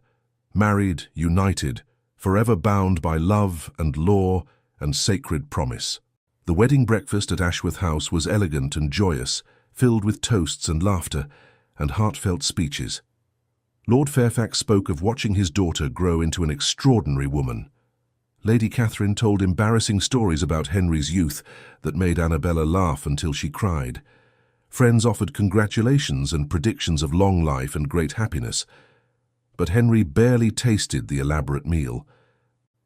married, united, forever bound by love and law and sacred promise. The wedding breakfast at Ashworth House was elegant and joyous, filled with toasts and laughter and heartfelt speeches. Lord Fairfax spoke of watching his daughter grow into an extraordinary woman. Lady Catherine told embarrassing stories about Henry's youth that made Annabella laugh until she cried. Friends offered congratulations and predictions of long life and great happiness. But Henry barely tasted the elaborate meal.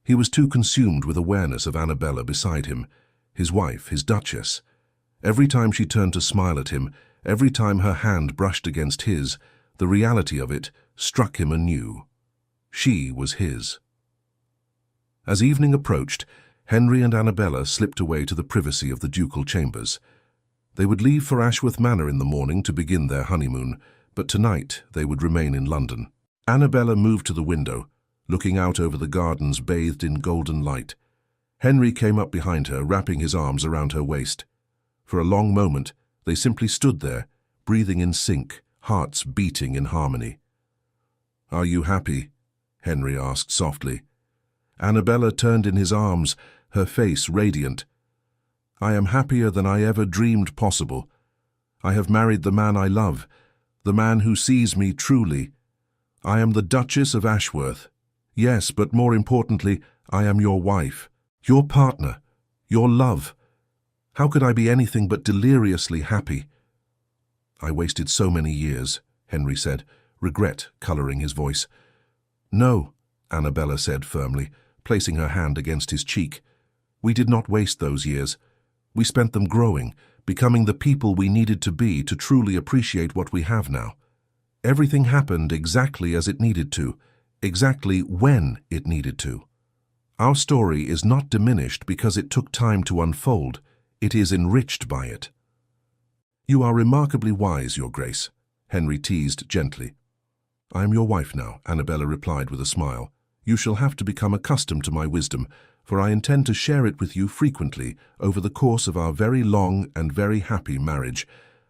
He was too consumed with awareness of Annabella beside him, his wife, his Duchess. Every time she turned to smile at him, every time her hand brushed against his, the reality of it struck him anew. She was his. As evening approached, Henry and Annabella slipped away to the privacy of the ducal chambers. They would leave for Ashworth Manor in the morning to begin their honeymoon, but tonight they would remain in London. Annabella moved to the window, looking out over the gardens bathed in golden light. Henry came up behind her, wrapping his arms around her waist. For a long moment, they simply stood there, breathing in sync, hearts beating in harmony. "Are you happy?" Henry asked softly. Annabella turned in his arms, her face radiant. "I am happier than I ever dreamed possible. I have married the man I love, the man who sees me truly. I am the Duchess of Ashworth. Yes, but more importantly, I am your wife, your partner, your love. How could I be anything but deliriously happy? I wasted so many years, Henry said, regret coloring his voice. No, Annabella said firmly, placing her hand against his cheek. We did not waste those years. We spent them growing, becoming the people we needed to be to truly appreciate what we have now. Everything happened exactly as it needed to, exactly when it needed to. Our story is not diminished because it took time to unfold. It is enriched by it. You are remarkably wise, Your Grace, Henry teased gently. I am your wife now, Annabella replied with a smile. You shall have to become accustomed to my wisdom, for I intend to share it with you frequently over the course of our very long and very happy marriage.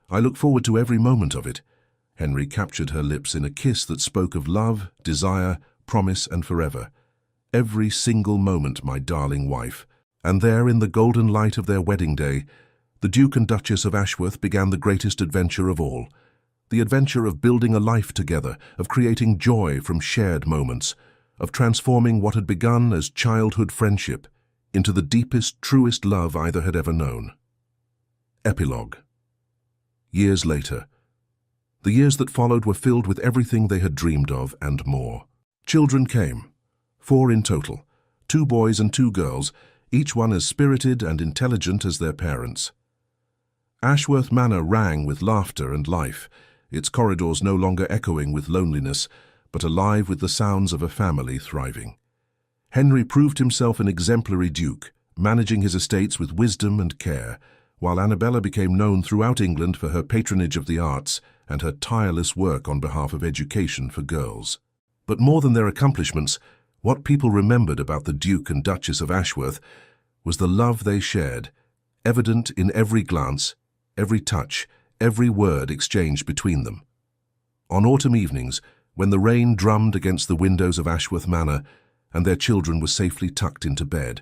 I look forward to every moment of it. Henry captured her lips in a kiss that spoke of love, desire, promise, and forever. Every single moment, my darling wife. And there, in the golden light of their wedding day, the Duke and Duchess of Ashworth began the greatest adventure of all. The adventure of building a life together, of creating joy from shared moments, of transforming what had begun as childhood friendship into the deepest, truest love either had ever known. Epilogue. Years later. The years that followed were filled with everything they had dreamed of and more. Children came, 4 in total, 2 boys and 2 girls, each one as spirited and intelligent as their parents. Ashworth Manor rang with laughter and life, its corridors no longer echoing with loneliness, but alive with the sounds of a family thriving. Henry proved himself an exemplary duke, managing his estates with wisdom and care, while Annabella became known throughout England for her patronage of the arts and her tireless work on behalf of education for girls. But more than their accomplishments, what people remembered about the Duke and Duchess of Ashworth was the love they shared, evident in every glance, every touch, every word exchanged between them. On autumn evenings, when the rain drummed against the windows of Ashworth Manor and their children were safely tucked into bed,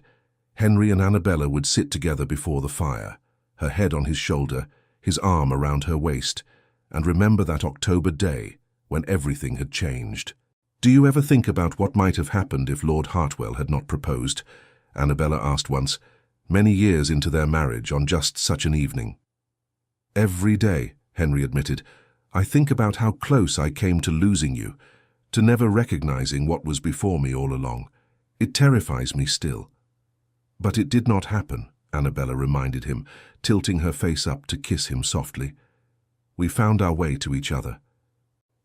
Henry and Annabella would sit together before the fire, her head on his shoulder, his arm around her waist, and remember that October day when everything had changed. Do you ever think about what might have happened if Lord Hartwell had not proposed? Annabella asked once, many years into their marriage, on just such an evening. Every day, Henry admitted, I think about how close I came to losing you, to never recognizing what was before me all along. It terrifies me still. But it did not happen, Annabella reminded him, tilting her face up to kiss him softly. We found our way to each other.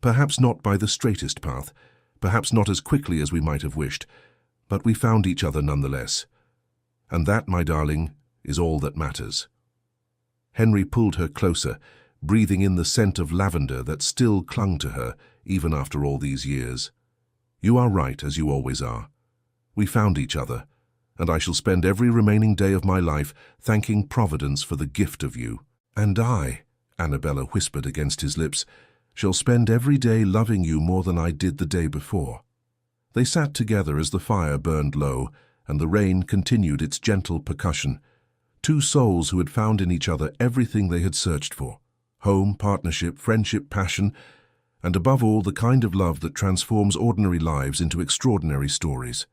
Perhaps not by the straightest path, perhaps not as quickly as we might have wished, but we found each other nonetheless. And that, my darling, is all that matters. Henry pulled her closer, breathing in the scent of lavender that still clung to her even after all these years. You are right, as you always are. We found each other, and I shall spend every remaining day of my life thanking Providence for the gift of you. And I, Annabella whispered against his lips, shall spend every day loving you more than I did the day before. They sat together as the fire burned low, and the rain continued its gentle percussion. 2 souls who had found in each other everything they had searched for: home, partnership, friendship, passion, and above all the kind of love that transforms ordinary lives into extraordinary stories.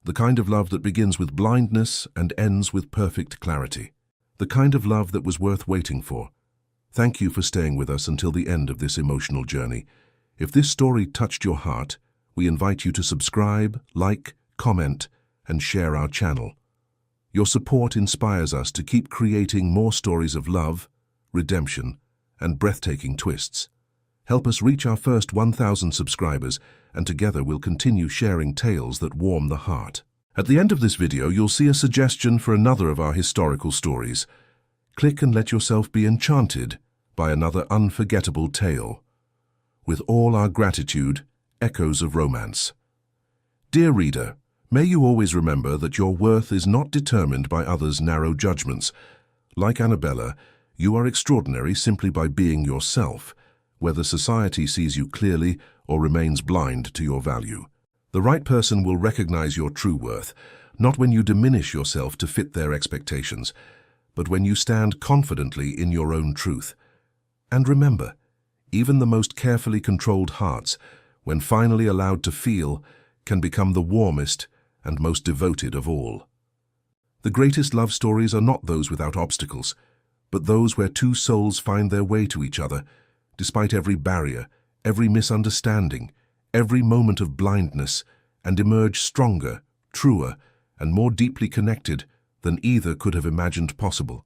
The kind of love that begins with blindness and ends with perfect clarity. The kind of love that was worth waiting for. Thank you for staying with us until the end of this emotional journey. If this story touched your heart, we invite you to subscribe, like, comment, and share our channel. Your support inspires us to keep creating more stories of love, redemption, and breathtaking twists. Help us reach our first 1,000 subscribers, and together we'll continue sharing tales that warm the heart. At the end of this video, you'll see a suggestion for another of our historical stories. Click and let yourself be enchanted by another unforgettable tale. With all our gratitude, Echoes of Romance. Dear reader, may you always remember that your worth is not determined by others' narrow judgments. Like Annabella, you are extraordinary simply by being yourself, whether society sees you clearly or remains blind to your value. The right person will recognize your true worth, not when you diminish yourself to fit their expectations, but when you stand confidently in your own truth. And remember, even the most carefully controlled hearts, when finally allowed to feel, can become the warmest and most devoted of all. The greatest love stories are not those without obstacles, but those where two souls find their way to each other, despite every barrier, every misunderstanding, every moment of blindness, and emerge stronger, truer, and more deeply connected than either could have imagined possible.